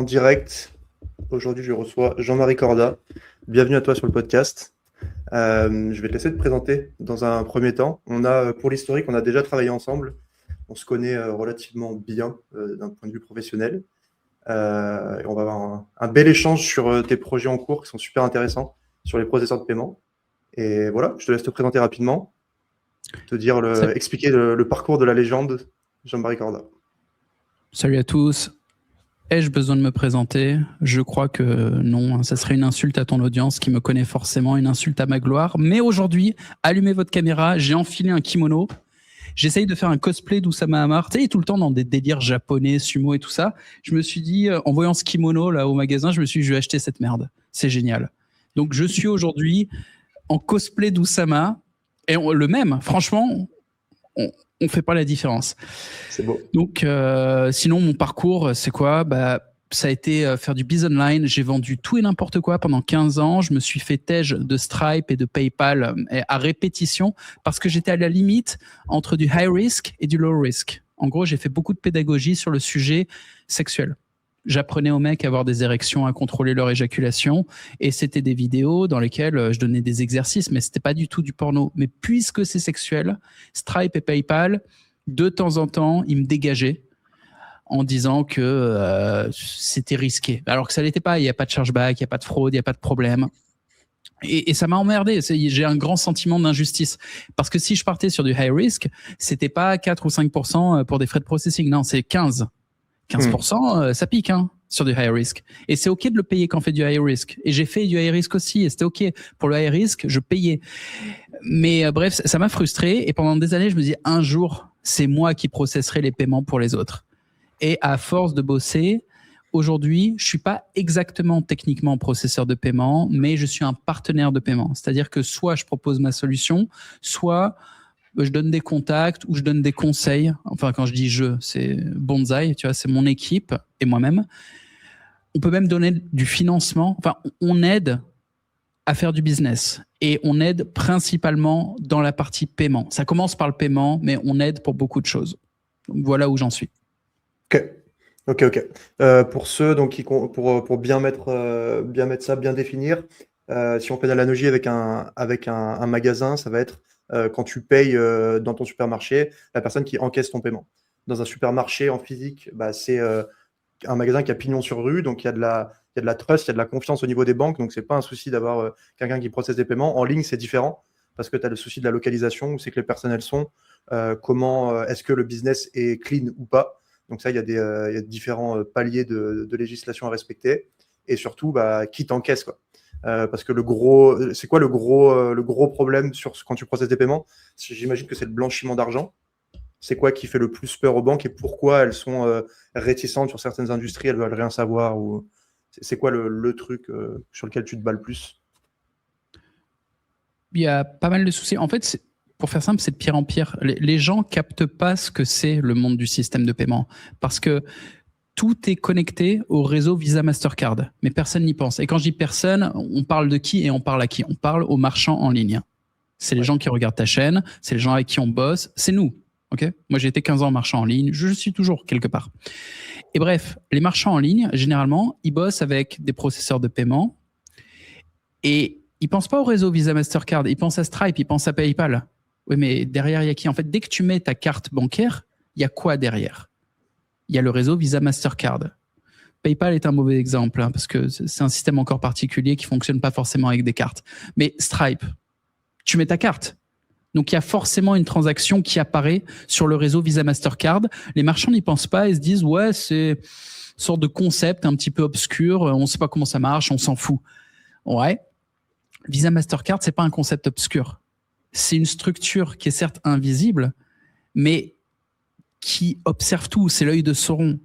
En direct. Aujourd'hui, je reçois Jean-Marie Corda. Bienvenue à toi sur le podcast. Je vais te laisser te présenter dans un premier temps. Pour l'historique, on a déjà travaillé ensemble. On se connaît relativement bien d'un point de vue professionnel. Et on va avoir un bel échange sur tes projets en cours qui sont super intéressants sur les processeurs de paiement. Et voilà, je te laisse te présenter rapidement, expliquer le parcours de la légende Jean-Marie Corda. Salut à tous. Ai-je besoin de me présenter? Je crois que non, ça serait une insulte à ton audience qui me connaît forcément, une insulte à ma gloire. Mais aujourd'hui, allumez votre caméra, j'ai enfilé un kimono. J'essaye de faire un cosplay d'Oussama Hamar. Tu sais, tout le temps dans des délires japonais, sumo et tout ça. Je me suis dit, en voyant ce kimono là au magasin, je me suis dit, je vais acheter cette merde. C'est génial. Donc je suis aujourd'hui en cosplay d'Oussama. Et le même, franchement, on fait pas la différence. C'est beau. Donc, sinon, mon parcours, c'est quoi? Ça a été faire du biz online. J'ai vendu tout et n'importe quoi pendant 15 ans. Je me suis fait tège de Stripe et de PayPal à répétition parce que j'étais à la limite entre du high risk et du low risk. En gros, j'ai fait beaucoup de pédagogie sur le sujet sexuel. J'apprenais aux mecs à avoir des érections, à contrôler leur éjaculation, et c'était des vidéos dans lesquelles je donnais des exercices, mais c'était pas du tout du porno. Mais puisque c'est sexuel, Stripe et PayPal, de temps en temps, ils me dégageaient en disant que c'était risqué. Alors que ça l'était pas, il n'y a pas de chargeback, il n'y a pas de fraude, il n'y a pas de problème. Et ça m'a emmerdé. J'ai un grand sentiment d'injustice. Parce que si je partais sur du high risk, c'était pas 4 ou 5% pour des frais de processing. Non, c'est 15%. 15%, ça pique sur du high risk. Et c'est OK de le payer quand on fait du high risk. Et j'ai fait du high risk aussi, et c'était OK. Pour le high risk, je payais. Mais bref, ça m'a frustré. Et pendant des années, je me dis, un jour, c'est moi qui processerai les paiements pour les autres. Et à force de bosser, aujourd'hui, je suis pas exactement techniquement processeur de paiement, mais je suis un partenaire de paiement. C'est-à-dire que soit je propose ma solution, soit je donne des contacts ou je donne des conseils. Enfin, quand je dis je, c'est Bonsaï, tu vois, c'est mon équipe et moi-même. On peut même donner du financement. Enfin, on aide à faire du business et on aide principalement dans la partie paiement. Ça commence par le paiement, mais on aide pour beaucoup de choses. Donc, voilà où j'en suis. Ok. Pour ceux donc pour bien mettre ça, bien définir, si on fait l'analogie avec un magasin, ça va être quand tu payes dans ton supermarché, la personne qui encaisse ton paiement. Dans un supermarché en physique, c'est un magasin qui a pignon sur rue, donc il y a de la trust, il y a de la confiance au niveau des banques, donc c'est pas un souci d'avoir quelqu'un qui processe des paiements. En ligne, c'est différent parce que tu as le souci de la localisation, où c'est que les personnes elles sont, comment est-ce que le business est clean ou pas. Donc ça, il y a différents paliers de législation à respecter. Et surtout, qui t'encaisse, quoi. Parce que c'est quoi le gros problème quand tu processes des paiements? J'imagine que c'est le blanchiment d'argent. C'est quoi qui fait le plus peur aux banques et pourquoi elles sont réticentes sur certaines industries, elles veulent rien savoir c'est quoi le truc sur lequel tu te bats le plus? Il y a pas mal de soucis. En fait, pour faire simple, c'est de pire en pire. Les gens captent pas ce que c'est le monde du système de paiement parce que tout est connecté au réseau Visa Mastercard, mais personne n'y pense. Et quand je dis personne, on parle de qui et on parle à qui? On parle aux marchands en ligne. C'est les gens qui regardent ta chaîne, c'est les gens avec qui on bosse, c'est nous. Okay, moi, j'ai été 15 ans marchand en ligne, je suis toujours quelque part. Et bref, les marchands en ligne, généralement, ils bossent avec des processeurs de paiement et ils pensent pas au réseau Visa Mastercard, ils pensent à Stripe, ils pensent à PayPal. Oui, mais derrière, il y a qui? En fait, dès que tu mets ta carte bancaire, il y a quoi derrière? Il y a le réseau Visa Mastercard. PayPal est un mauvais exemple parce que c'est un système encore particulier qui fonctionne pas forcément avec des cartes. Mais Stripe, tu mets ta carte. Donc, il y a forcément une transaction qui apparaît sur le réseau Visa Mastercard. Les marchands n'y pensent pas et se disent, ouais, c'est une sorte de concept un petit peu obscur. On ne sait pas comment ça marche, on s'en fout. Ouais. Visa Mastercard, c'est pas un concept obscur. C'est une structure qui est certes invisible, mais qui observe tout. C'est l'œil de Sauron.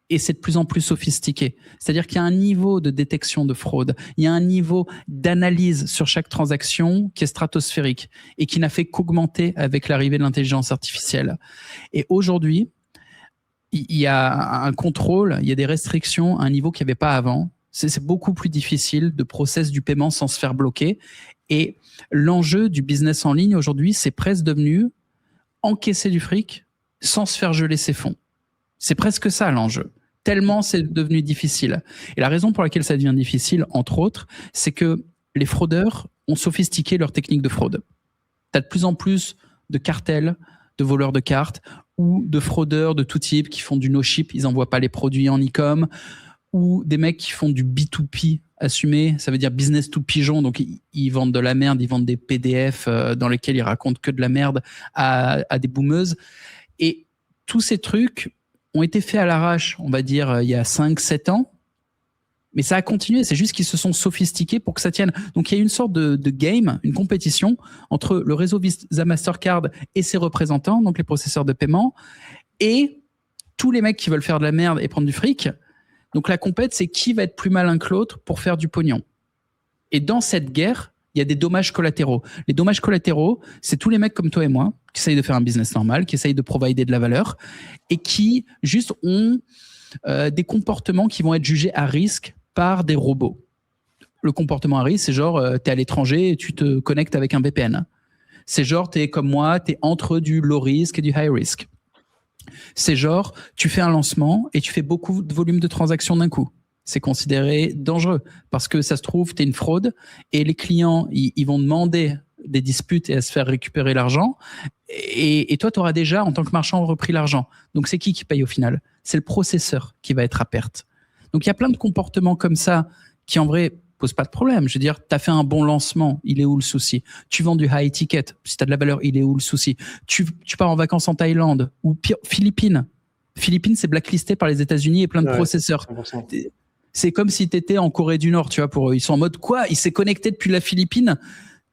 Et c'est de plus en plus sophistiqué. C'est-à-dire qu'il y a un niveau de détection de fraude, il y a un niveau d'analyse sur chaque transaction qui est stratosphérique et qui n'a fait qu'augmenter avec l'arrivée de l'intelligence artificielle. Et aujourd'hui, il y a un contrôle, il y a des restrictions à un niveau qu'il n'y avait pas avant. C'est beaucoup plus difficile de process du paiement sans se faire bloquer. Et l'enjeu du business en ligne aujourd'hui, c'est presque devenu encaisser du fric sans se faire geler ses fonds. C'est presque ça l'enjeu. tellement c'est devenu difficile. Et la raison pour laquelle ça devient difficile, entre autres, c'est que les fraudeurs ont sophistiqué leurs techniques de fraude. Tu as de plus en plus de cartels, de voleurs de cartes ou de fraudeurs de tout type qui font du no-ship, ils n'envoient pas les produits en e-com, ou des mecs qui font du B2P assumé, ça veut dire business to pigeon, donc ils vendent de la merde, ils vendent des PDF dans lesquels ils racontent que de la merde à des boomeuses. Et tous ces trucs ont été faits à l'arrache, on va dire, il y a 5-7 ans, mais ça a continué, c'est juste qu'ils se sont sophistiqués pour que ça tienne. Donc il y a une sorte de game, une compétition entre le réseau Visa Mastercard et ses représentants, donc les processeurs de paiement, et tous les mecs qui veulent faire de la merde et prendre du fric. Donc la compète, c'est qui va être plus malin que l'autre pour faire du pognon. Et dans cette guerre, il y a des dommages collatéraux. Les dommages collatéraux, c'est tous les mecs comme toi et moi qui essayent de faire un business normal, qui essayent de provider de la valeur et qui juste ont des comportements qui vont être jugés à risque par des robots. Le comportement à risque, c'est genre, t'es à l'étranger et tu te connectes avec un VPN. C'est genre, t'es comme moi, t'es entre du low risk et du high risk. C'est genre, tu fais un lancement et tu fais beaucoup de volume de transactions d'un coup. C'est considéré dangereux parce que ça se trouve, tu es une fraude et les clients, ils vont demander des disputes et à se faire récupérer l'argent. Et toi, tu auras déjà, en tant que marchand, repris l'argent. Donc, c'est qui paye au final? C'est le processeur qui va être à perte. Donc, il y a plein de comportements comme ça qui, en vrai, posent pas de problème. Je veux dire, tu as fait un bon lancement, il est où le souci? Tu vends du high ticket, si tu as de la valeur, il est où le souci? Tu pars en vacances en Thaïlande ou pire, Philippines. Philippines, c'est blacklisté par les États-Unis et plein de processeurs. 100%. C'est comme si tu étais en Corée du Nord, tu vois, pour eux. Ils sont en mode quoi? Il s'est connecté depuis la Philippine?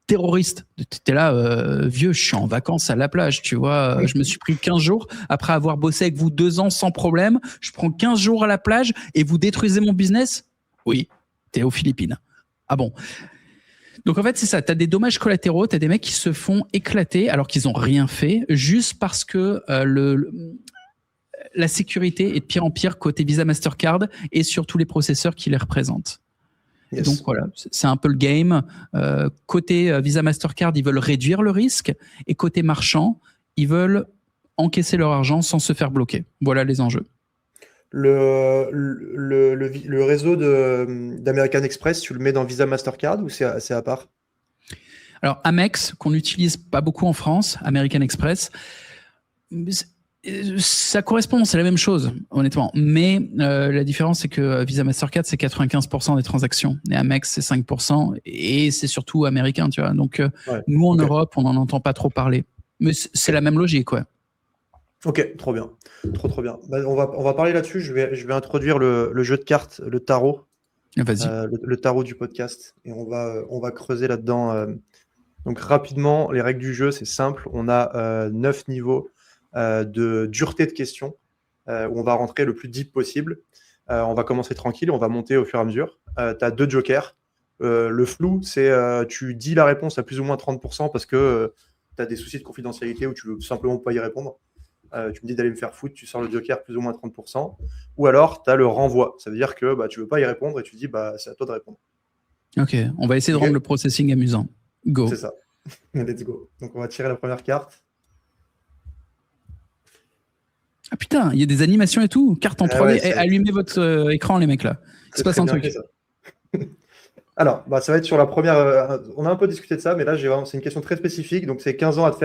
Terroriste. T'es là, vieux, je suis en vacances à la plage, tu vois. Je me suis pris 15 jours après avoir bossé avec vous 2 ans sans problème. Je prends 15 jours à la plage et vous détruisez mon business? Oui, t'es aux Philippines. Ah bon? Donc en fait, c'est ça. T'as des dommages collatéraux, t'as des mecs qui se font éclater alors qu'ils n'ont rien fait, juste parce que la sécurité est de pire en pire côté Visa Mastercard et sur tous les processeurs qui les représentent. Yes. Donc voilà, c'est un peu le game. Côté Visa Mastercard, ils veulent réduire le risque et côté marchand, ils veulent encaisser leur argent sans se faire bloquer. Voilà les enjeux. Le réseau d'American Express, tu le mets dans Visa Mastercard ou c'est à part? Alors Amex, qu'on n'utilise pas beaucoup en France, American Express, ça correspond, c'est la même chose, honnêtement. Mais la différence, c'est que Visa Mastercard, c'est 95% des transactions. Et Amex, c'est 5%. Et c'est surtout américain, tu vois. Donc, nous, en Europe, on n'en entend pas trop parler. Mais c'est la même logique, ouais. Ok, trop bien. Trop bien. Bah, on va parler là-dessus. Je vais introduire le jeu de cartes, le tarot. Vas-y. Le tarot du podcast. Et on va creuser là-dedans. Donc, rapidement, les règles du jeu, c'est simple. On a 9 niveaux de dureté de questions où on va rentrer le plus deep possible. On va commencer tranquille, on va monter au fur et à mesure. Tu as 2 jokers. Le flou, c'est tu dis la réponse à plus ou moins 30% parce que tu as des soucis de confidentialité ou tu veux simplement pas y répondre. Tu me dis d'aller me faire foutre, tu sors le joker plus ou moins 30%. Ou alors, tu as le renvoi. Ça veut dire que tu veux pas y répondre et tu dis c'est à toi de répondre. Ok, on va essayer de rendre le processing amusant. Go. C'est ça. Let's go. Donc, on va tirer la première carte. Ah putain, il y a des animations et tout, carte en 3D. Allumez votre écran, les mecs là. Il se passe un truc. Alors, ça va être sur la première. On a un peu discuté de ça, mais là, c'est une question très spécifique. Donc, c'est 15 ans à te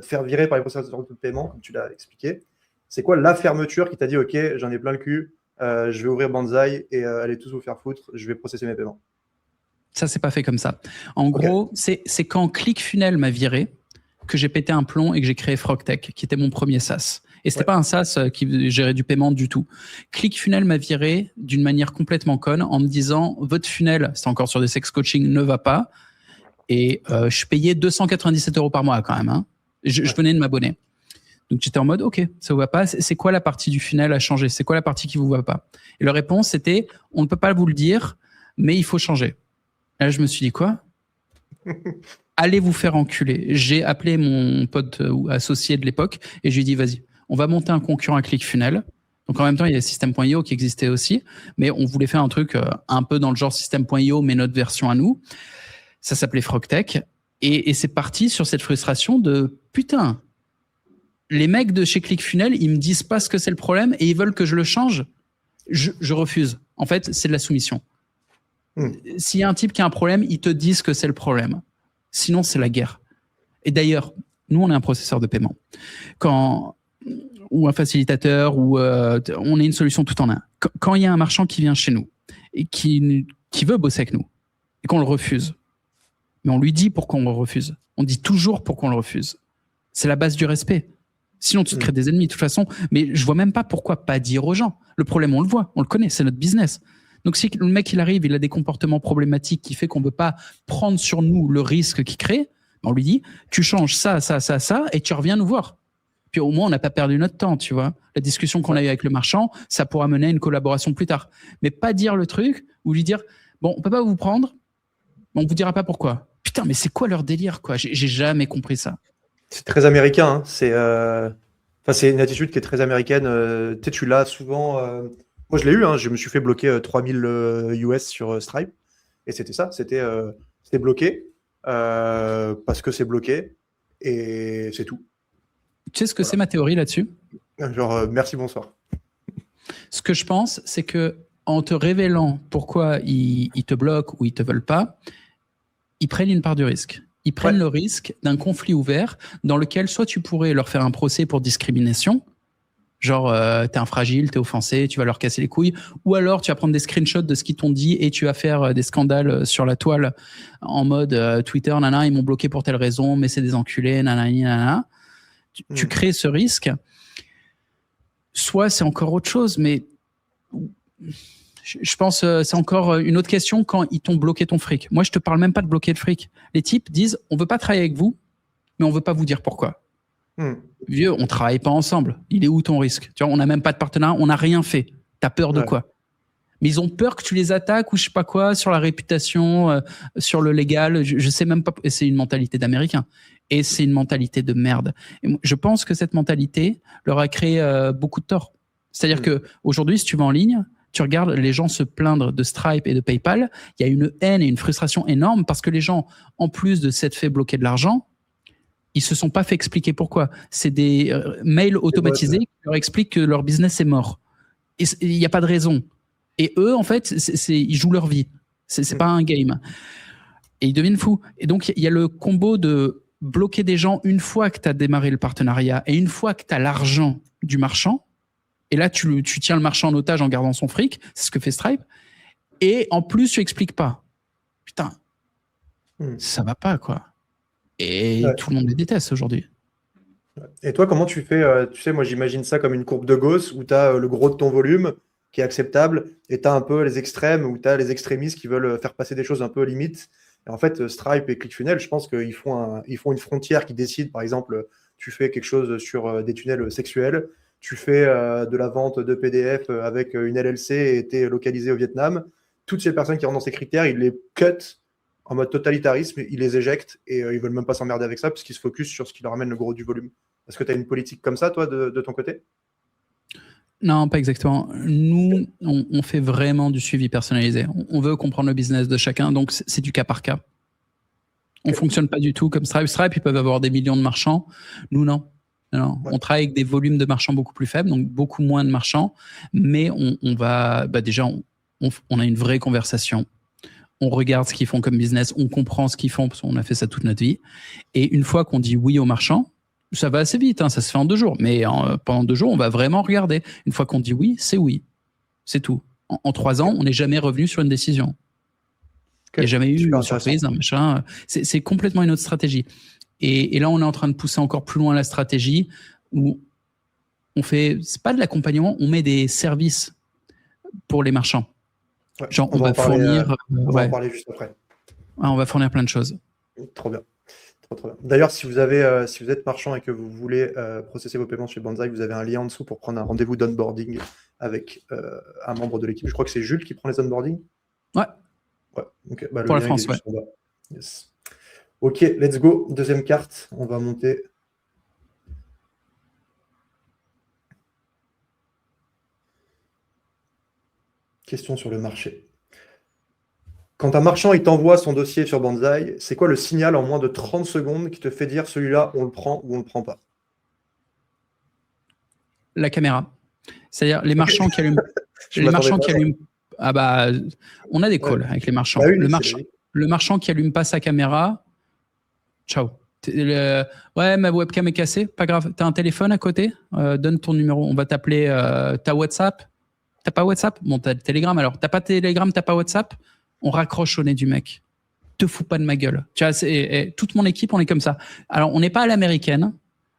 faire virer par les processeurs de paiement, comme tu l'as expliqué. C'est quoi la fermeture qui t'a dit, OK, j'en ai plein le cul, je vais ouvrir Banzai et allez tous vous faire foutre, je vais processer mes paiements? Ça, c'est pas fait comme ça. En gros, c'est quand ClickFunnels m'a viré que j'ai pété un plomb et que j'ai créé FrogTech, qui était mon premier SaaS. Et c'était pas un SaaS qui gérait du paiement du tout. ClickFunnels m'a viré d'une manière complètement conne en me disant votre funnel, c'est encore sur des sex coaching, ne va pas. Et je payais 297 € par mois quand même. Hein. Je venais de m'abonner. Donc j'étais en mode OK, ça vous va pas. C'est quoi la partie du funnel à changer? C'est quoi la partie qui vous va pas? Et leur réponse c'était on ne peut pas vous le dire, mais il faut changer. Et là je me suis dit quoi? Allez vous faire enculer. J'ai appelé mon pote associé de l'époque et je lui ai dit vas-y. On va monter un concurrent à ClickFunnels. Donc en même temps, il y a System.io qui existait aussi, mais on voulait faire un truc un peu dans le genre System.io, mais notre version à nous. Ça s'appelait FrogTech. Et c'est parti sur cette frustration de putain, les mecs de chez ClickFunnels, ils me disent pas ce que c'est le problème et ils veulent que je le change. Je refuse. En fait, c'est de la soumission. Hmm. S'il y a un type qui a un problème, ils te disent que c'est le problème. Sinon, c'est la guerre. Et d'ailleurs, nous, on est un processeur de paiement. Ou un facilitateur, ou on est une solution tout en un. Quand il y a un marchand qui vient chez nous et qui veut bosser avec nous et qu'on le refuse, mais on lui dit pourquoi on le refuse. On dit toujours pourquoi on le refuse. C'est la base du respect. Sinon, tu te crées des ennemis de toute façon. Mais je vois même pas pourquoi pas dire aux gens. Le problème, on le voit, on le connaît, c'est notre business. Donc, si le mec, il arrive, il a des comportements problématiques qui fait qu'on ne veut pas prendre sur nous le risque qu'il crée, on lui dit, tu changes ça, et tu reviens nous voir. Puis au moins, on n'a pas perdu notre temps, tu vois. La discussion qu'on a eue avec le marchand, ça pourra mener à une collaboration plus tard. Mais pas dire le truc ou lui dire, bon, on peut pas vous prendre, mais on vous dira pas pourquoi. Putain, mais c'est quoi leur délire, quoi? J'ai jamais compris ça. C'est très américain, hein. C'est une attitude qui est très américaine. Tu sais, tu l'as souvent. Moi, je l'ai eu, hein. Je me suis fait bloquer 3000 US sur Stripe. Et c'était ça. C'était bloqué parce que c'est bloqué. Et c'est tout. Tu sais ce que c'est ma théorie là-dessus? Genre, merci, bonsoir. Ce que je pense, c'est que en te révélant pourquoi ils te bloquent ou ils te veulent pas, ils prennent une part du risque. Ils prennent le risque d'un conflit ouvert dans lequel soit tu pourrais leur faire un procès pour discrimination, genre t'es un fragile, t'es offensé, tu vas leur casser les couilles, ou alors tu vas prendre des screenshots de ce qu'ils t'ont dit et tu vas faire des scandales sur la toile en mode Twitter, nana, ils m'ont bloqué pour telle raison, mais c'est des enculés, nanani, nana. Tu crées ce risque. Soit c'est encore autre chose, mais je pense que c'est encore une autre question quand ils t'ont bloqué ton fric. Moi, je te parle même pas de bloquer le fric. Les types disent, on veut pas travailler avec vous, mais on veut pas vous dire pourquoi. Vieux, on travaille pas ensemble. Il est où ton risque? Tu vois, on n'a même pas de partenariat, on n'a rien fait. T'as peur de quoi? Mais ils ont peur que tu les attaques ou je sais pas quoi sur la réputation, sur le légal. Je sais même pas. Et c'est une mentalité d'Américain. Et c'est une mentalité de merde. Et je pense que cette mentalité leur a créé beaucoup de tort. C'est-à-dire que aujourd'hui, si tu vas en ligne, tu regardes les gens se plaindre de Stripe et de PayPal, il y a une haine et une frustration énorme parce que les gens, en plus de s'être fait bloquer de l'argent, ils se sont pas fait expliquer pourquoi. C'est des mails automatisés qui leur expliquent que leur business est mort. Et il n'y a pas de raison. Et eux, en fait, ils jouent leur vie. C'est pas un game. Et ils deviennent fous. Et donc, il y a le combo de bloquer des gens une fois que tu as démarré le partenariat et une fois que tu as l'argent du marchand. Et là, tu tiens le marchand en otage en gardant son fric. C'est ce que fait Stripe. Et en plus, tu expliques pas. Putain, ça va pas, quoi. Et tout le monde les déteste aujourd'hui. Et toi, comment tu fais tu sais, moi, j'imagine ça comme une courbe de Gauss où tu as le gros de ton volume qui est acceptable et tu as un peu les extrêmes où tu as les extrémistes qui veulent faire passer des choses un peu limites. Et en fait, Stripe et ClickFunnels, je pense qu'ils font une frontière qui décide, par exemple, tu fais quelque chose sur des tunnels sexuels, tu fais de la vente de PDF avec une LLC et tu es localisé au Vietnam. Toutes ces personnes qui rentrent dans ces critères, ils les cut en mode totalitarisme, ils les éjectent et ils veulent même pas s'emmerder avec ça parce qu'ils se focus sur ce qui leur amène le gros du volume. Est-ce que tu as une politique comme ça, toi, de ton côté? Non, pas exactement. Nous, on fait vraiment du suivi personnalisé. On veut comprendre le business de chacun, donc c'est du cas par cas. On fonctionne pas du tout comme Stripe. Stripe, ils peuvent avoir des millions de marchands. Nous, non. Non. On travaille avec des volumes de marchands beaucoup plus faibles, donc beaucoup moins de marchands. Mais on va, déjà, on a une vraie conversation. On regarde ce qu'ils font comme business, on comprend ce qu'ils font, parce qu'on a fait ça toute notre vie. Et une fois qu'on dit oui aux marchands, ça va assez vite, hein, ça se fait en 2 jours. Mais pendant 2 jours, on va vraiment regarder. Une fois qu'on dit oui. C'est tout. En 3 ans, on n'est jamais revenu sur une décision. Il n'y a jamais eu une surprise, un machin. C'est complètement une autre stratégie. Et là, on est en train de pousser encore plus loin la stratégie où on fait, c'est pas de l'accompagnement, on met des services pour les marchands. Genre, on va fournir. On va en parler juste après. On va fournir plein de choses. Trop bien. Trop bien. D'ailleurs, si vous êtes marchand et que vous voulez processer vos paiements chez Banzai, vous avez un lien en dessous pour prendre un rendez-vous d'onboarding avec un membre de l'équipe. Je crois que c'est Jules qui prend les onboarding. Ouais. Okay. Pour la France, ouais. Yes. Ok, let's go. Deuxième carte. On va monter. Question sur le marché. Quand un marchand il t'envoie son dossier sur Banzai, c'est quoi le signal en moins de 30 secondes qui te fait dire celui-là, on le prend ou on ne le prend pas? La caméra. C'est-à-dire les marchands qui allument. Les marchands qui allument... Ah bah, on a des calls avec les marchands. Bah oui, le marchand qui allume pas sa caméra, ciao. Ouais, ma webcam est cassée, pas grave. T'as un téléphone à côté, donne ton numéro. On va t'appeler. T'as WhatsApp? T'as pas WhatsApp? Bon, t'as Telegram alors. T'as pas Telegram, t'as pas WhatsApp? On raccroche au nez du mec. Te fous pas de ma gueule. Tu vois, toute mon équipe, on est comme ça. Alors, on n'est pas à l'américaine.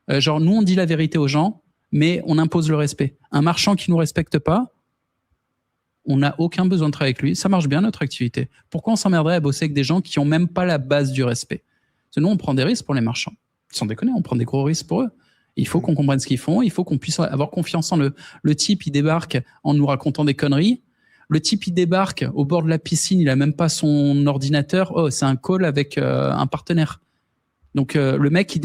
Genre, nous, on dit la vérité aux gens, mais on impose le respect. Un marchand qui nous respecte pas, on n'a aucun besoin de travailler avec lui. Ça marche bien, notre activité. Pourquoi on s'emmerderait à bosser avec des gens qui ont même pas la base du respect? Parce que nous, on prend des risques pour les marchands. Sans déconner, on prend des gros risques pour eux. Il faut qu'on comprenne ce qu'ils font. Il faut qu'on puisse avoir confiance en eux. Le type, il débarque en nous racontant des conneries. Le type, il débarque au bord de la piscine. Il a même pas son ordinateur. Oh, c'est un call avec un partenaire. Donc, le mec,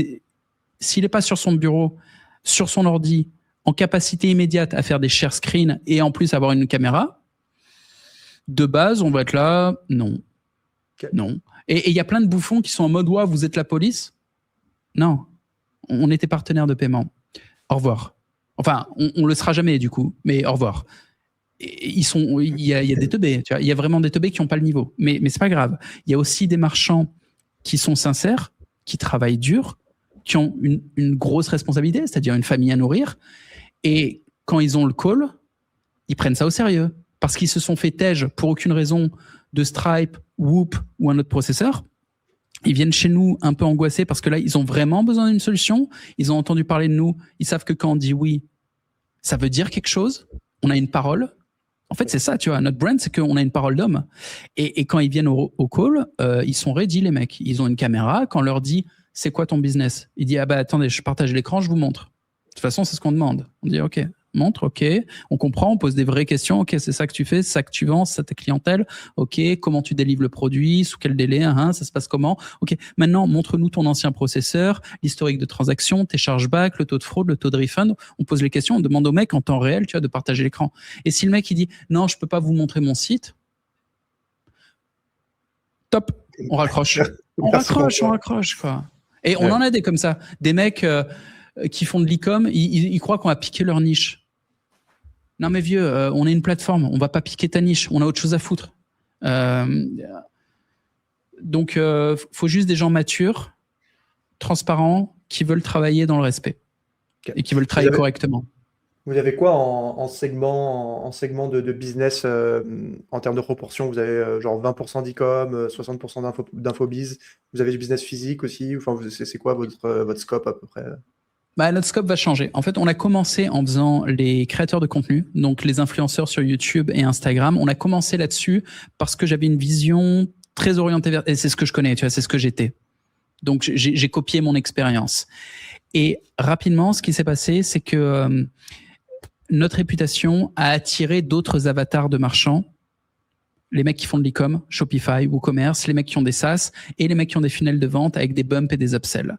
s'il n'est pas sur son bureau, sur son ordi, en capacité immédiate à faire des share screens et en plus avoir une caméra, de base, on va être là, non. Okay. Non. Et il y a plein de bouffons qui sont en mode, ouais, vous êtes la police? Non. On était partenaire de paiement. Au revoir. Enfin, on le sera jamais du coup, mais au revoir. Il y a des teubés, tu vois. Il y a vraiment des teubés qui n'ont pas le niveau. Mais c'est pas grave. Il y a aussi des marchands qui sont sincères, qui travaillent dur, qui ont une grosse responsabilité, c'est-à-dire une famille à nourrir. Et quand ils ont le call, ils prennent ça au sérieux. Parce qu'ils se sont fait tège pour aucune raison de Stripe, Whoop ou un autre processeur. Ils viennent chez nous un peu angoissés parce que là, ils ont vraiment besoin d'une solution. Ils ont entendu parler de nous. Ils savent que quand on dit oui, ça veut dire quelque chose. On a une parole. En fait, c'est ça, tu vois. Notre brand, c'est qu'on a une parole d'homme. Et quand ils viennent au call, ils sont ready, les mecs. Ils ont une caméra. Quand on leur dit, c'est quoi ton business? Il dit, ah bah attendez, je partage l'écran, je vous montre. De toute façon, c'est ce qu'on demande. On dit, OK. Montre, ok, on comprend, on pose des vraies questions, ok, c'est ça que tu fais, c'est ça que tu vends, c'est ça ta clientèle, ok, comment tu délivres le produit, sous quel délai, ça se passe comment, ok, maintenant montre-nous ton ancien processeur, l'historique de transaction, tes chargebacks, le taux de fraude, le taux de refund, on pose les questions, on demande au mec en temps réel, tu vois, de partager l'écran. Et si le mec il dit, non, je peux pas vous montrer mon site, top, on raccroche, on raccroche, quoi. Et on en a des comme ça, des mecs qui font de l'e-com, ils croient qu'on va piquer leur niche. Non mais vieux, on est une plateforme, on va pas piquer ta niche, on a autre chose à foutre. Donc, faut juste des gens matures, transparents, qui veulent travailler dans le respect et qui veulent travailler correctement. Vous avez quoi en segment de business en termes de proportion? Vous avez genre 20% d'e-com, 60% d'infobiz. Vous avez du business physique aussi? Enfin, c'est quoi votre scope à peu près? Bah, notre scope va changer. En fait, on a commencé en faisant les créateurs de contenu, donc les influenceurs sur YouTube et Instagram. On a commencé là-dessus parce que j'avais une vision très orientée vers... Et c'est ce que je connais, tu vois, c'est ce que j'étais. Donc, j'ai copié mon expérience. Et rapidement, ce qui s'est passé, c'est que notre réputation a attiré d'autres avatars de marchands. Les mecs qui font de l'e-com, Shopify, WooCommerce, les mecs qui ont des SaaS et les mecs qui ont des funnels de vente avec des bumps et des upsells.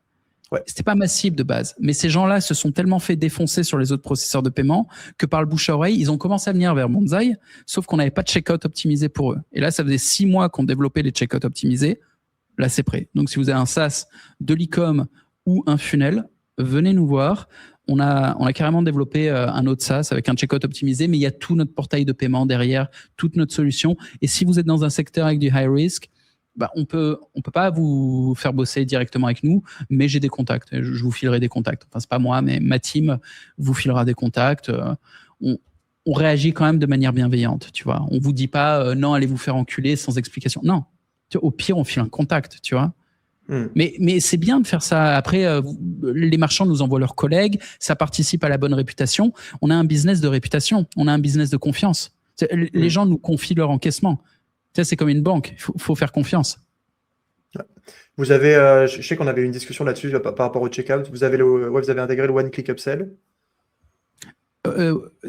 Ouais. C'était pas massif de base, mais ces gens-là se sont tellement fait défoncer sur les autres processeurs de paiement que par le bouche à oreille, ils ont commencé à venir vers Monzai, sauf qu'on n'avait pas de checkout optimisé pour eux. Et là, ça faisait 6 mois qu'on développait les checkouts optimisés. Là, c'est prêt. Donc, si vous avez un SaaS, de l'e-com ou un funnel, venez nous voir. On a carrément développé un autre SaaS avec un checkout optimisé, mais il y a tout notre portail de paiement derrière, toute notre solution. Et si vous êtes dans un secteur avec du high risk, bah, on peut pas vous faire bosser directement avec nous, mais j'ai des contacts. Je vous filerai des contacts. Enfin, c'est pas moi, mais ma team vous filera des contacts. On réagit quand même de manière bienveillante, tu vois. On vous dit pas non, allez vous faire enculer sans explication. Non. Au pire, on file un contact, tu vois. Mais c'est bien de faire ça. Après, les marchands nous envoient leurs collègues. Ça participe à la bonne réputation. On a un business de réputation. On a un business de confiance. Les gens nous confient leur encaissement. C'est comme une banque, il faut faire confiance. Vous avez, je sais qu'on avait une discussion là-dessus par rapport au checkout. Vous avez intégré le One Click Upsell?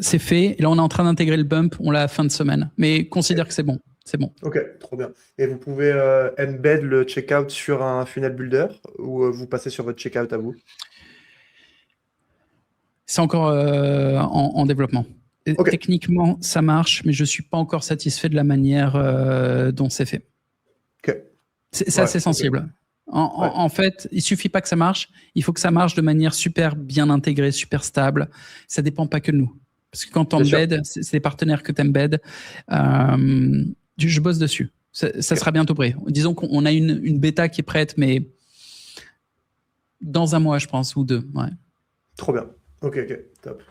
C'est fait. Et là, on est en train d'intégrer le bump. On l'a à fin de semaine. Mais considère que c'est bon. C'est bon. Ok, trop bien. Et vous pouvez embed le checkout sur un funnel builder ou vous passez sur votre checkout à vous? C'est encore en développement. Okay. Techniquement, ça marche, mais je ne suis pas encore satisfait de la manière dont c'est fait. Okay. C'est assez sensible. En fait, il ne suffit pas que ça marche, il faut que ça marche de manière super bien intégrée, super stable. Ça ne dépend pas que de nous. Parce que quand t'embeds, c'est des partenaires que t'embeds. Je bosse dessus. Ça sera bientôt prêt. Disons qu'on a une bêta qui est prête, mais dans un mois, je pense, ou 2. Ouais. Trop bien. Ok, top.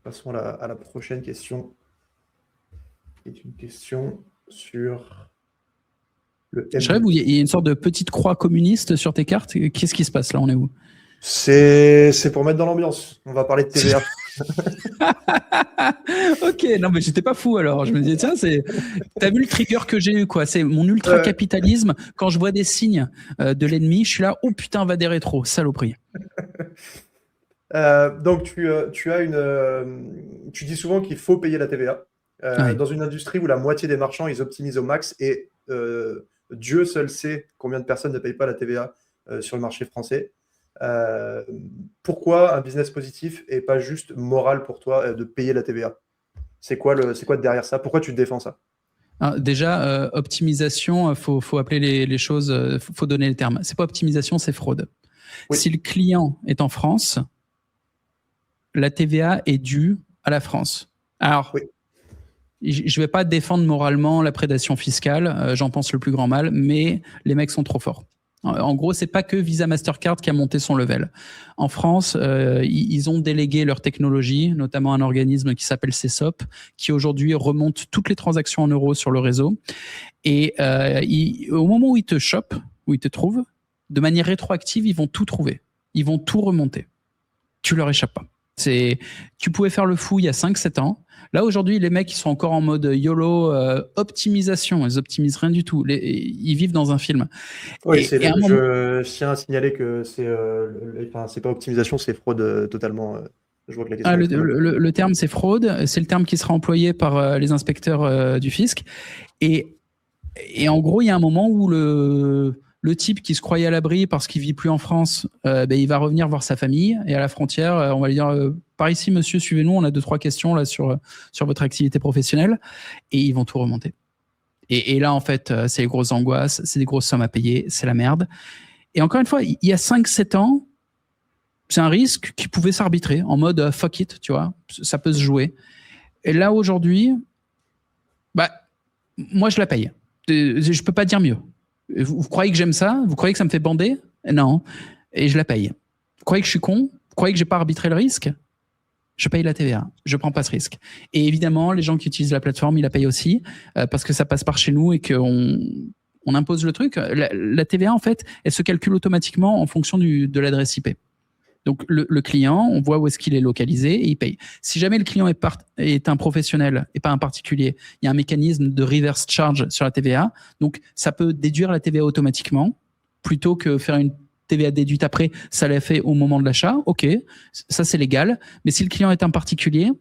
Passons à la prochaine question. C'est une question sur le Je rêve où il y a une sorte de petite croix communiste sur tes cartes. Qu'est-ce qui se passe là? On est où? C'est pour mettre dans l'ambiance. On va parler de TVA. Ok, non mais j'étais pas fou alors. Je me disais tiens, t'as vu le trigger que j'ai eu quoi? C'est mon ultra capitalisme. Quand je vois des signes de l'ennemi, je suis là, oh putain, va des rétros, saloperie. Donc tu dis souvent qu'il faut payer la TVA dans une industrie où la moitié des marchands ils optimisent au max et Dieu seul sait combien de personnes ne payent pas la TVA sur le marché français. Pourquoi un business positif et pas juste moral pour toi de payer la TVA? C'est quoi derrière ça? Pourquoi tu te défends ça? Alors, déjà, optimisation, faut appeler les choses, faut donner le terme. C'est pas optimisation, c'est fraude. Oui. Si le client est en France, la TVA est due à la France. Alors, oui. Je vais pas défendre moralement la prédation fiscale, j'en pense le plus grand mal, mais les mecs sont trop forts. En gros, c'est pas que Visa Mastercard qui a monté son level. En France, ils ont délégué leur technologie, notamment un organisme qui s'appelle CESOP, qui aujourd'hui remonte toutes les transactions en euros sur le réseau. Et au moment où ils te chopent, où ils te trouvent, de manière rétroactive, ils vont tout trouver. Ils vont tout remonter. Tu leur échappes pas. Tu pouvais faire le fou il y a 5-7 ans. Là, aujourd'hui, les mecs, ils sont encore en mode YOLO, optimisation. Ils optimisent rien du tout. Ils vivent dans un film. Oui, je tiens à signaler que c'est pas optimisation, c'est fraude totalement. Je vois que la question le terme, c'est fraude. C'est le terme qui sera employé par les inspecteurs du fisc. Et en gros, il y a un moment où le type qui se croyait à l'abri parce qu'il vit plus en France, il va revenir voir sa famille et à la frontière, on va lui dire par ici, monsieur, suivez-nous, on a 2-3 questions là sur votre activité professionnelle et ils vont tout remonter. Et là, en fait, c'est les grosses angoisses, c'est des grosses sommes à payer, c'est la merde. Et encore une fois, il y a 5-7 ans, c'est un risque qui pouvait s'arbitrer en mode fuck it, tu vois, ça peut se jouer. Et là, aujourd'hui, moi, je la paye. Je peux pas dire mieux. Vous croyez que j'aime ça? Vous croyez que ça me fait bander? Non. Et je la paye. Vous croyez que je suis con? Vous croyez que j'ai pas arbitré le risque? Je paye la TVA. Je prends pas ce risque. Et évidemment, les gens qui utilisent la plateforme, ils la payent aussi parce que ça passe par chez nous et qu'on impose le truc. La TVA, en fait, elle se calcule automatiquement en fonction de l'adresse IP. Donc, le client, on voit où est-ce qu'il est localisé et il paye. Si jamais le client est un professionnel et pas un particulier, il y a un mécanisme de reverse charge sur la TVA. Donc, ça peut déduire la TVA automatiquement plutôt que faire une TVA déduite après. Ça l'a fait au moment de l'achat. OK, ça, c'est légal. Mais si le client est un particulier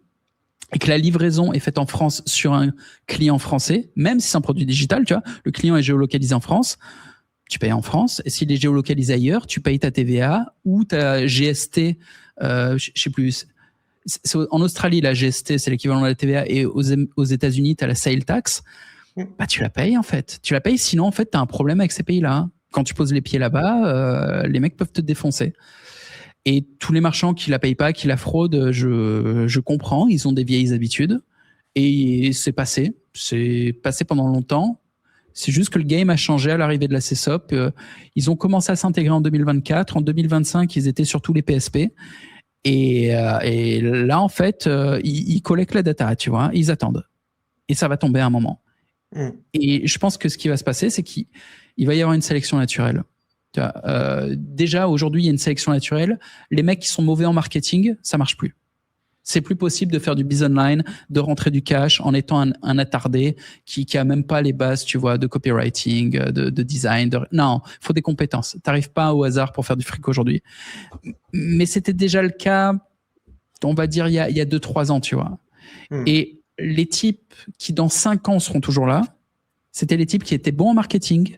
et que la livraison est faite en France sur un client français, même si c'est un produit digital, tu vois, le client est géolocalisé en France, tu payes en France, et s'il est géolocalisé ailleurs, tu payes ta TVA ou ta GST, je sais plus. En Australie, la GST, c'est l'équivalent de la TVA, et aux États-Unis, tu as la sale tax. Tu la payes en fait. Tu la payes, sinon en fait, tu as un problème avec ces pays-là. Quand tu poses les pieds là-bas, les mecs peuvent te défoncer. Et tous les marchands qui la payent pas, qui la fraudent, je comprends, ils ont des vieilles habitudes. Et c'est passé pendant longtemps. C'est juste que le game a changé à l'arrivée de la CESOP. Ils ont commencé à s'intégrer en 2024. En 2025, ils étaient sur tous les PSP. Et là, en fait, ils collectent la data, tu vois. Ils attendent. Et ça va tomber à un moment. Et je pense que ce qui va se passer, c'est qu'il va y avoir une sélection naturelle. Tu vois, déjà, aujourd'hui, il y a une sélection naturelle. Les mecs qui sont mauvais en marketing, ça marche plus. C'est plus possible de faire du biz online, de rentrer du cash en étant un attardé qui a même pas les bases, tu vois, de copywriting, de design. Non, il faut des compétences. T'arrives pas au hasard pour faire du fric aujourd'hui. Mais c'était déjà le cas, on va dire, il y a 2-3 ans, tu vois. Et les types qui, dans 5 ans, seront toujours là, c'était les types qui étaient bons en marketing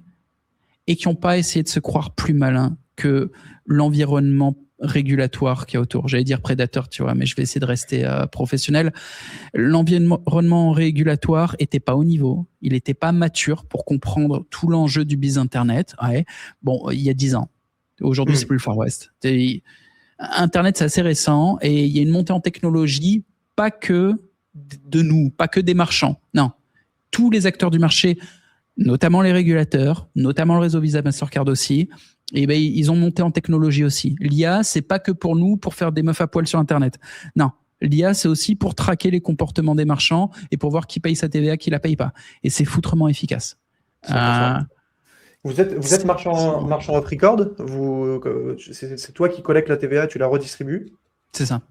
et qui n'ont pas essayé de se croire plus malins que l'environnement régulatoire qui est autour. J'allais dire prédateur, tu vois, mais je vais essayer de rester professionnel. L'environnement régulatoire était pas au niveau. Il était pas mature pour comprendre tout l'enjeu du biz Internet. Ouais. Bon, il y a 10 ans. Aujourd'hui, c'est plus le Far West. Internet, c'est assez récent et il y a une montée en technologie pas que de nous, pas que des marchands. Non, tous les acteurs du marché, notamment les régulateurs, notamment le réseau Visa Mastercard aussi, et ben ils ont monté en technologie aussi. L'IA, c'est pas que pour nous, pour faire des meufs à poil sur Internet. Non, l'IA, c'est aussi pour traquer les comportements des marchands et pour voir qui paye sa TVA, qui la paye pas. Et c'est foutrement efficace. 100%. Vous êtes marchand off record. C'est toi qui collectes la TVA, tu la redistribues. C'est ça.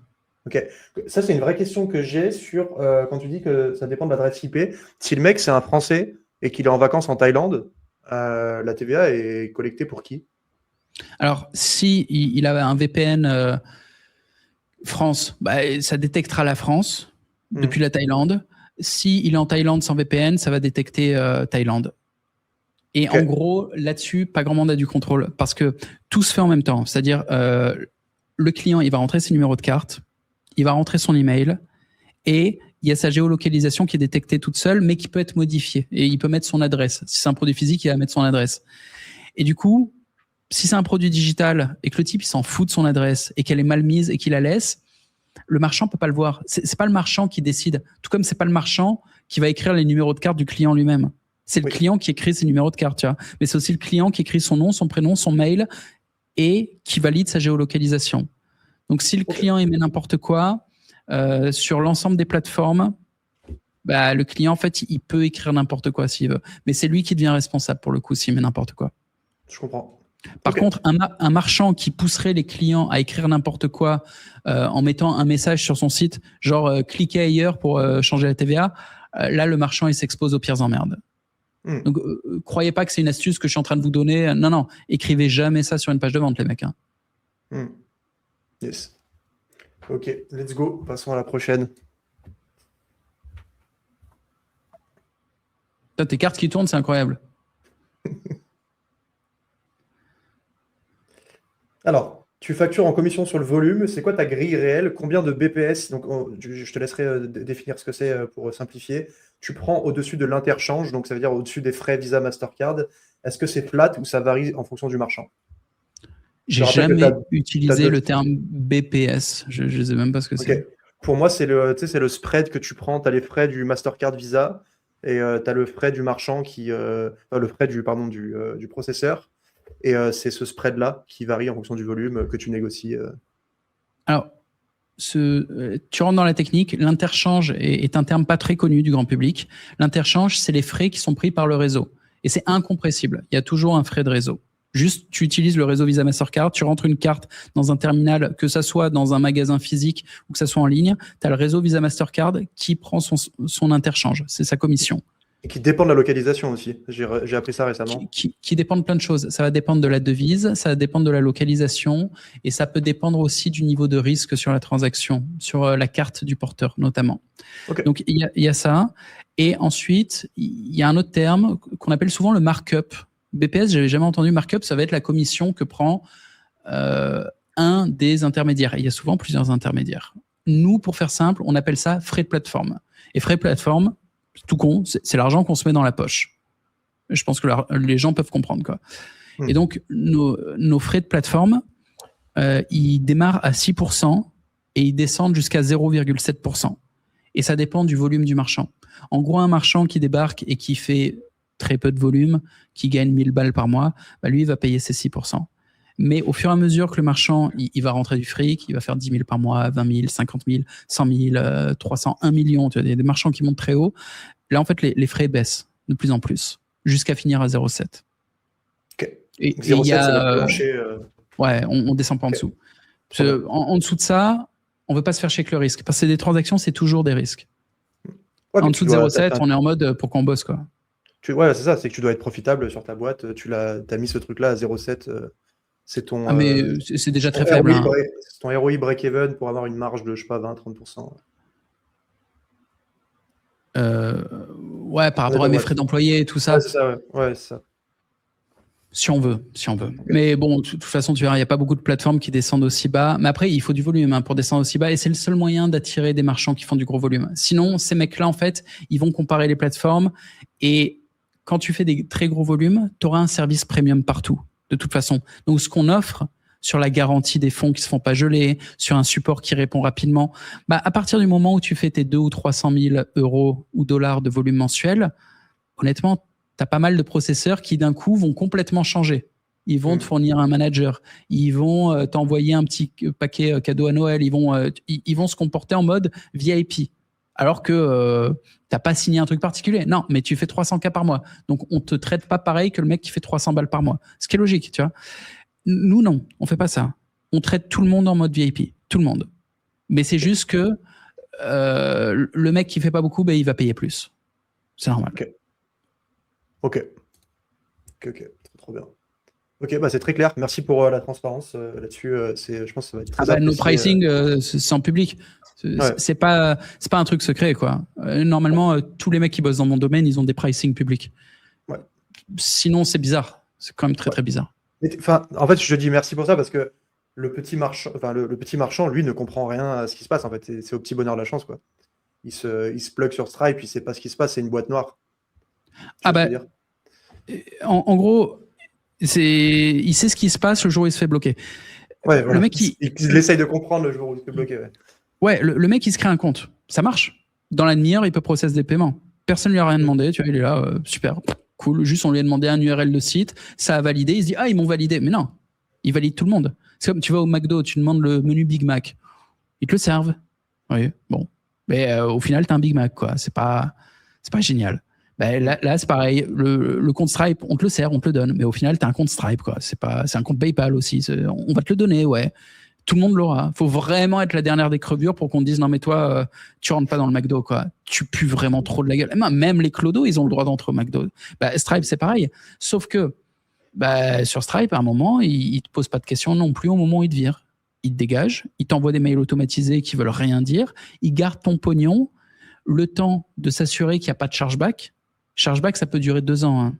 Ok. Ça, c'est une vraie question que j'ai sur quand tu dis que ça dépend de l'adresse IP. Si le mec, c'est un Français et qu'il est en vacances en Thaïlande, la TVA est collectée pour qui? Alors, si il a un VPN France, bah, ça détectera la France depuis la Thaïlande. Si il est en Thaïlande sans VPN, ça va détecter Thaïlande. Et en gros, là-dessus, pas grand monde a du contrôle parce que tout se fait en même temps. C'est-à-dire, le client, il va rentrer ses numéros de carte, il va rentrer son email et il y a sa géolocalisation qui est détectée toute seule, mais qui peut être modifiée. Et il peut mettre son adresse. Si c'est un produit physique, il va mettre son adresse. Et du coup, si c'est un produit digital et que le type il s'en fout de son adresse et qu'elle est mal mise et qu'il la laisse, le marchand peut pas le voir. C'est pas le marchand qui décide. Tout comme c'est pas le marchand qui va écrire les numéros de carte du client lui-même. C'est le client qui écrit ses numéros de carte, tu vois. Mais c'est aussi le client qui écrit son nom, son prénom, son mail et qui valide sa géolocalisation. Donc si le client émet n'importe quoi sur l'ensemble des plateformes, bah, le client en fait il peut écrire n'importe quoi s'il veut. Mais c'est lui qui devient responsable pour le coup s'il met n'importe quoi. Je comprends. Par contre, un marchand qui pousserait les clients à écrire n'importe quoi en mettant un message sur son site, genre cliquez ailleurs pour changer la TVA, là le marchand il s'expose aux pires emmerdes. Donc croyez pas que c'est une astuce que je suis en train de vous donner. Non, écrivez jamais ça sur une page de vente les mecs. Hein. Yes. Ok, let's go. Passons à la prochaine. Tes cartes qui tournent, c'est incroyable. Alors, tu factures en commission sur le volume. C'est quoi ta grille réelle? Combien de BPS? Donc, je te laisserai définir ce que c'est pour simplifier. Tu prends au-dessus de l'interchange, donc ça veut dire au-dessus des frais Visa Mastercard. Est-ce que c'est flat ou ça varie en fonction du marchand? J'ai jamais utilisé le terme BPS. Je ne sais même pas ce que c'est. Pour moi, c'est le spread que tu prends. Tu as les frais du Mastercard Visa et tu as le frais du marchand le frais du processeur. Et c'est ce spread-là qui varie en fonction du volume que tu négocies. Alors, tu rentres dans la technique. L'interchange est un terme pas très connu du grand public. L'interchange, c'est les frais qui sont pris par le réseau. Et c'est incompressible. Il y a toujours un frais de réseau. Juste, tu utilises le réseau Visa Mastercard, tu rentres une carte dans un terminal, que ça soit dans un magasin physique ou que ça soit en ligne, tu as le réseau Visa Mastercard qui prend son interchange. C'est sa commission. Et qui dépend de la localisation aussi. J'ai appris ça récemment. Qui dépend de plein de choses. Ça va dépendre de la devise, ça va dépendre de la localisation et ça peut dépendre aussi du niveau de risque sur la transaction, sur la carte du porteur notamment. Donc, il y a ça. Et ensuite, il y a un autre terme qu'on appelle souvent le markup. BPS, j'avais jamais entendu markup, ça va être la commission que prend un des intermédiaires. Et il y a souvent plusieurs intermédiaires. Nous, pour faire simple, on appelle ça frais de plateforme. Et frais de plateforme, tout con, c'est l'argent qu'on se met dans la poche. Je pense que les gens peuvent comprendre, quoi. Et donc, nos frais de plateforme, ils démarrent à 6% et ils descendent jusqu'à 0,7%. Et ça dépend du volume du marchand. En gros, un marchand qui débarque et qui fait très peu de volume, qui gagne 1000 balles par mois, bah lui, il va payer ses 6%. Mais au fur et à mesure que le marchand, il va rentrer du fric, il va faire 10 000 par mois, 20 000, 50 000, 100 000, 300, 1 million. Tu vois, des marchands qui montent très haut. Là, en fait, les frais baissent de plus en plus, jusqu'à finir à 0,7. Et il y a... Ouais, on descend pas en dessous. En dessous de ça, on veut pas se faire chier avec le risque. Parce que des transactions, c'est toujours des risques. En dessous de 0,7, on est en mode pour qu'on bosse, quoi. Ouais, c'est ça, c'est que tu dois être profitable sur ta boîte. Tu as mis ce truc-là à 0,7. C'est ton. Ah, mais c'est déjà très faible. C'est ton ROI break-even pour avoir une marge de, je sais pas, 20-30%. Ouais, par rapport à mes frais d'employé et tout ça. Ouais, c'est ça, ouais, c'est ça. Si on veut. Mais bon, de toute façon, tu verras, il n'y a pas beaucoup de plateformes qui descendent aussi bas. Mais après, il faut du volume pour descendre aussi bas. Et c'est le seul moyen d'attirer des marchands qui font du gros volume. Sinon, ces mecs-là, en fait, ils vont comparer les plateformes. Et quand tu fais des très gros volumes, tu auras un service premium partout, de toute façon. Donc, ce qu'on offre, sur la garantie des fonds qui se font pas geler, sur un support qui répond rapidement. Bah, à partir du moment où tu fais tes 200 ou 300 000 euros ou dollars de volume mensuel, honnêtement, tu as pas mal de processeurs qui d'un coup vont complètement changer. Ils vont te fournir un manager, ils vont t'envoyer un petit paquet cadeau à Noël, ils vont se comporter en mode VIP. Alors que t'as pas signé un truc particulier. Non, mais tu fais 300K par mois. Donc, on te traite pas pareil que le mec qui fait 300 balles par mois. Ce qui est logique, tu vois. Nous, non, on fait pas ça. On traite tout le monde en mode VIP. Tout le monde. Mais c'est juste que le mec qui fait pas beaucoup, ben, il va payer plus. C'est normal. Ok. Trop bien. Ok, bah c'est très clair. Merci pour la transparence là-dessus. Je pense que ça va être très apprécié. Nos pricing, c'est en public. C'est pas un truc secret, quoi. Normalement, tous les mecs qui bossent dans mon domaine, ils ont des pricing publics. Ouais. Sinon, c'est bizarre. C'est quand même très, très bizarre. En fait, je dis merci pour ça parce que le petit marchand, lui, ne comprend rien à ce qui se passe. En fait, c'est au petit bonheur de la chance, quoi. Il se plug sur Stripe, il sait pas ce qui se passe, c'est une boîte noire. En gros, il sait ce qui se passe le jour où il se fait bloquer. Ouais, voilà. Le mec, il essaye de comprendre le jour où il se fait bloquer. Ouais, le mec, il se crée un compte. Ça marche. Dans la demi-heure, il peut processer des paiements. Personne ne lui a rien demandé. Tu vois, il est là, super, cool. Juste, on lui a demandé un URL de site. Ça a validé. Il se dit, ils m'ont validé. Mais non, ils valident tout le monde. C'est comme tu vas au McDo, tu demandes le menu Big Mac. Ils te le servent. Oui, bon. Mais au final, t'as un Big Mac, quoi. C'est pas génial. Là, c'est pareil. Le compte Stripe, on te le sert, on te le donne. Mais au final, t'as un compte Stripe, quoi. C'est un compte PayPal aussi. On va te le donner, ouais. Tout le monde l'aura. Faut vraiment être la dernière des crevures pour qu'on te dise non mais toi tu rentres pas dans le McDo, quoi. Tu pues vraiment trop de la gueule. Même les clodos, ils ont le droit d'entrer au McDo. Stripe c'est pareil. Sauf que sur Stripe à un moment ils te posent pas de questions non plus au moment où ils te virent. Ils te dégagent, ils t'envoient des mails automatisés qui veulent rien dire, ils gardent ton pognon le temps de s'assurer qu'il n'y a pas de chargeback. Chargeback ça peut durer 2 ans. Hein.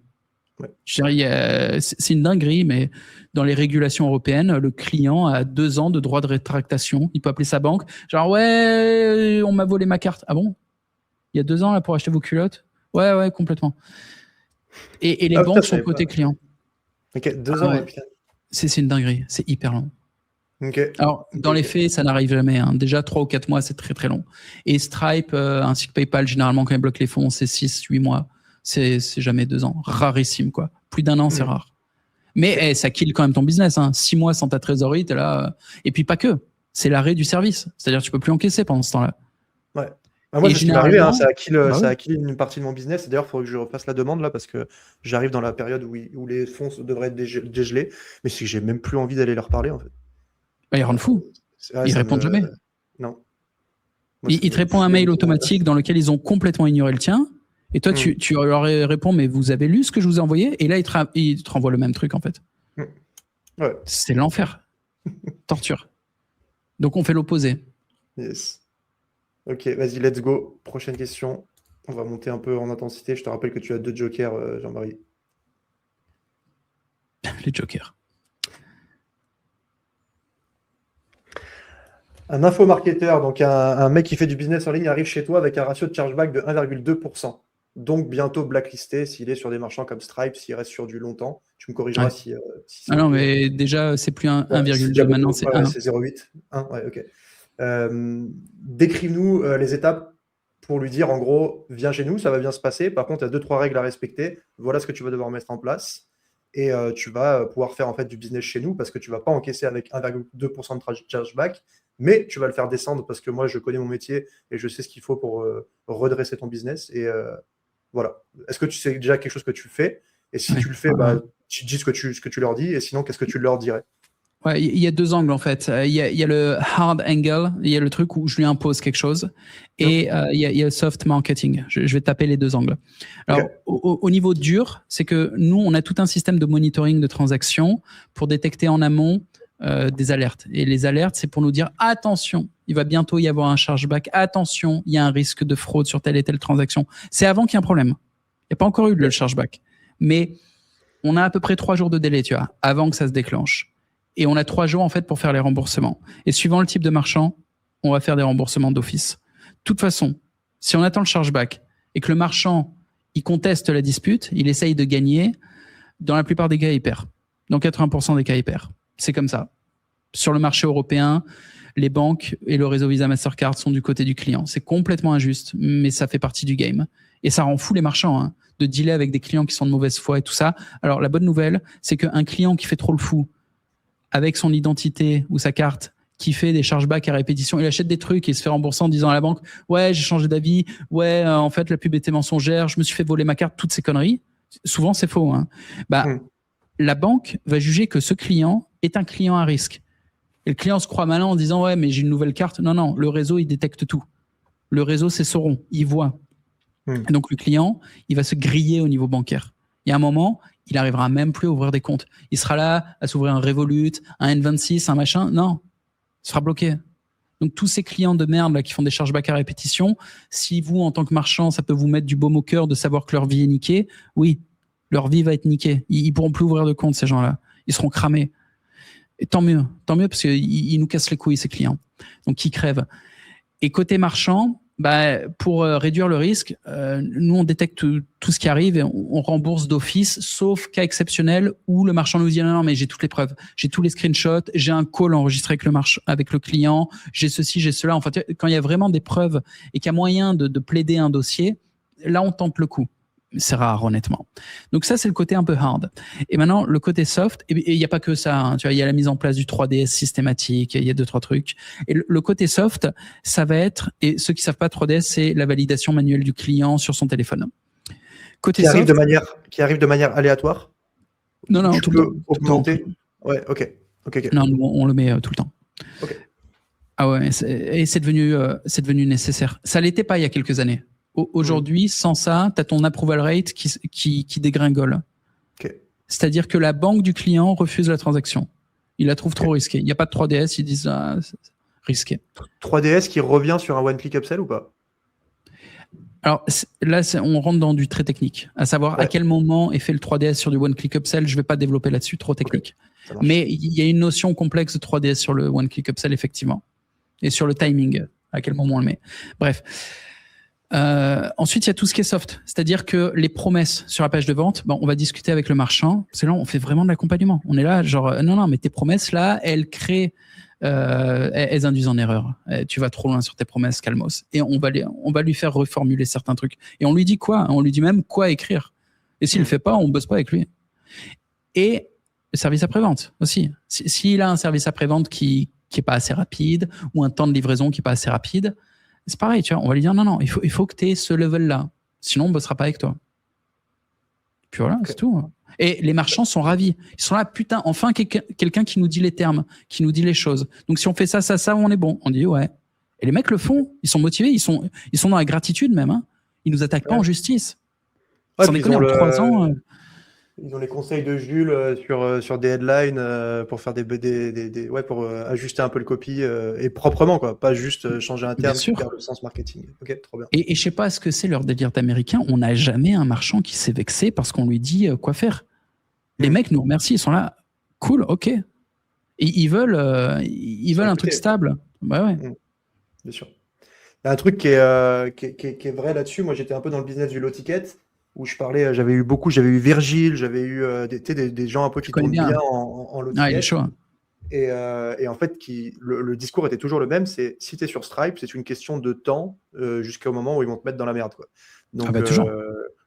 Ouais. Je dirais, c'est une dinguerie, mais dans les régulations européennes, le client a 2 ans de droit de rétractation. Il peut appeler sa banque. Genre, ouais, on m'a volé ma carte. Ah bon? Il y a 2 ans là pour acheter vos culottes? Ouais, complètement. Et les banques sont côté client. Ok, 2 ans, ouais. C'est une dinguerie. C'est hyper long. Okay. Alors, dans les faits, ça n'arrive jamais. Hein. Déjà, 3 ou 4 mois, c'est très, très long. Et Stripe, ainsi que PayPal, généralement, quand ils bloquent les fonds, c'est 6-8 mois. C'est jamais 2 ans. Rarissime, quoi. Plus d'1 an, c'est rare. Mais ça kill quand même ton business. Hein. 6 mois sans ta trésorerie, t'es là. Et puis pas que. C'est l'arrêt du service. C'est-à-dire que tu peux plus encaisser pendant ce temps-là. Ouais. Moi, c'est ce qui m'est arrivé. Ça a kill une partie de mon business. D'ailleurs, il faudrait que je refasse la demande là parce que j'arrive dans la période où les fonds devraient être dégelés. Mais si j'ai même plus envie d'aller leur parler, en fait. Ils rendent fou. Ils répondent jamais. Non. Ils te répondent un mail automatique dans lequel ils ont complètement ignoré le tien. Et toi, tu leur réponds, mais vous avez lu ce que je vous ai envoyé? Et là, ils te renvoient le même truc, en fait. Ouais. C'est l'enfer. Torture. Donc, on fait l'opposé. Yes. Ok, vas-y, let's go. Prochaine question. On va monter un peu en intensité. Je te rappelle que tu as 2 jokers, Jean-Marie. Les jokers. Un infomarketeur, donc un mec qui fait du business en ligne, arrive chez toi avec un ratio de chargeback de 1,2%. Donc bientôt blacklisté s'il est sur des marchands comme Stripe, s'il reste sur du longtemps. Tu me corrigeras si non, mais déjà, c'est plus 1,2, maintenant c'est 1. C'est 0,8. 1, ouais, ok. Décrive-nous les étapes pour lui dire, en gros, viens chez nous, ça va bien se passer. Par contre, il y a 2-3 règles à respecter. Voilà ce que tu vas devoir mettre en place. Et tu vas pouvoir faire en fait du business chez nous parce que tu ne vas pas encaisser avec 1,2% de chargeback, mais tu vas le faire descendre parce que moi, je connais mon métier et je sais ce qu'il faut pour redresser ton business. Et voilà. Est-ce que tu sais déjà quelque chose que tu fais? Et si tu le fais, tu dis ce que tu leur dis. Et sinon, qu'est-ce que tu leur dirais? Ouais, il y a 2 angles en fait. Il y a le hard angle, il y a le truc où je lui impose quelque chose, et il y a le soft marketing. Je vais taper les 2 angles. Alors, au niveau dur, c'est que nous, on a tout un système de monitoring de transactions pour détecter en amont des alertes. Et les alertes, c'est pour nous dire attention, il va bientôt y avoir un chargeback. Attention, il y a un risque de fraude sur telle et telle transaction. C'est avant qu'il y ait un problème. Il n'y a pas encore eu le chargeback, mais on a à peu près 3 jours de délai, tu vois, avant que ça se déclenche. Et on a 3 jours en fait pour faire les remboursements. Et suivant le type de marchand, on va faire des remboursements d'office. De toute façon, si on attend le chargeback et que le marchand il conteste la dispute, il essaye de gagner, dans la plupart des cas, il perd. Dans 80% des cas, il perd. C'est comme ça. Sur le marché européen, les banques et le réseau Visa Mastercard sont du côté du client. C'est complètement injuste, mais ça fait partie du game. Et ça rend fou les marchands, hein, de dealer avec des clients qui sont de mauvaise foi et tout ça. Alors, la bonne nouvelle, c'est qu'un client qui fait trop le fou, avec son identité ou sa carte, qui fait des chargebacks à répétition, il achète des trucs et il se fait rembourser en disant à la banque « Ouais, j'ai changé d'avis. Ouais, en fait, la pub était mensongère. Je me suis fait voler ma carte. » Toutes ces conneries. Souvent, c'est faux. Hein. La banque va juger que ce client est un client à risque. Et le client se croit malin en disant « Ouais, mais j'ai une nouvelle carte. » Non, le réseau, il détecte tout. Le réseau, c'est Sauron. Il voit. Et donc, le client, il va se griller au niveau bancaire. Il y a un moment, il n'arrivera même plus à ouvrir des comptes. Il sera là à s'ouvrir un Revolut, un N26, un machin. Non, il sera bloqué. Donc, tous ces clients de merde là, qui font des chargebacks à répétition, si vous, en tant que marchand, ça peut vous mettre du baume au cœur de savoir que leur vie est niquée, oui, leur vie va être niquée. Ils ne pourront plus ouvrir de compte, ces gens-là. Ils seront cramés. Et tant mieux, parce qu'ils nous cassent les couilles, ces clients. Donc, ils crèvent. Et côté marchand, pour réduire le risque, nous, on détecte tout ce qui arrive et on rembourse d'office, sauf cas exceptionnel où le marchand nous dit non, mais j'ai toutes les preuves, j'ai tous les screenshots, j'ai un call enregistré avec le client, j'ai ceci, j'ai cela. En fait, quand il y a vraiment des preuves et qu'il y a moyen de plaider un dossier, là, on tente le coup. C'est rare, honnêtement. Donc ça, c'est le côté un peu hard. Et maintenant, le côté soft, et il n'y a pas que ça. Hein, tu vois, il y a la mise en place du 3DS systématique, il y a 2-3 trucs. Et le côté soft, ça va être, et ceux qui savent pas 3DS, c'est la validation manuelle du client sur son téléphone. Côté soft, qui arrive de manière aléatoire. Non, tu peux augmenter. Ouais, ok. Non, nous, on le met tout le temps. Ok. Ah ouais, et c'est devenu nécessaire. Ça l'était pas il y a quelques années. Aujourd'hui, sans ça, tu as ton approval rate qui dégringole. Okay. C'est-à-dire que la banque du client refuse la transaction. Il la trouve trop risquée. Il n'y a pas de 3DS, ils disent c'est risqué. 3DS qui revient sur un one-click upsell ou pas? Alors là, on rentre dans du très technique, à savoir à quel moment est fait le 3DS sur du one-click upsell. Je ne vais pas développer là-dessus, trop technique. Okay. Mais il y a une notion complexe de 3DS sur le one-click upsell, effectivement. Et sur le timing, à quel moment on le met. Bref. Ensuite, il y a tout ce qui est soft, c'est-à-dire que les promesses sur la page de vente, on va discuter avec le marchand, parce que là, on fait vraiment de l'accompagnement. On est là, genre, non, mais tes promesses, là, elles créent, elles induisent en erreur. Tu vas trop loin sur tes promesses, calmos. Et on va lui faire reformuler certains trucs. Et on lui dit quoi? On lui dit même quoi écrire. Et s'il le fait pas, on bosse pas avec lui. Et le service après-vente aussi. S'il a un service après-vente qui est pas assez rapide, ou un temps de livraison qui est pas assez rapide, c'est pareil, tu vois, on va lui dire non, il faut que tu aies ce level-là. Sinon, on ne bossera pas avec toi. Puis voilà, c'est tout. Et les marchands sont ravis. Ils sont là, putain, enfin quelqu'un qui nous dit les termes, qui nous dit les choses. Donc si on fait ça, on est bon. On dit ouais. Et les mecs le font. Ils sont motivés. Ils sont dans la gratitude même. Hein. Ils nous attaquent pas en justice. Sans déconner, en 3 ans. Ils ont les conseils de Jules sur des headlines pour faire pour ajuster un peu le copy et proprement, quoi. Pas juste changer un terme qui perd le sens marketing. Ok, trop bien. Et je sais pas ce que c'est leur délire d'américain. On n'a jamais un marchand qui s'est vexé parce qu'on lui dit quoi faire. Les mecs nous remercient. Ils sont là, cool, ok. Et ils veulent un truc stable. Bah ouais. Bien sûr. Il y a un truc qui est vrai là-dessus. Moi, j'étais un peu dans le business du low ticket. Où je parlais, j'avais eu Virgile, j'avais eu des gens un peu qui tournent bien en low ticket. Ah, il est chaud. Hein. Et en fait, le discours était toujours le même, c'est si tu es sur Stripe, c'est une question de temps jusqu'au moment où ils vont te mettre dans la merde. Quoi. Donc,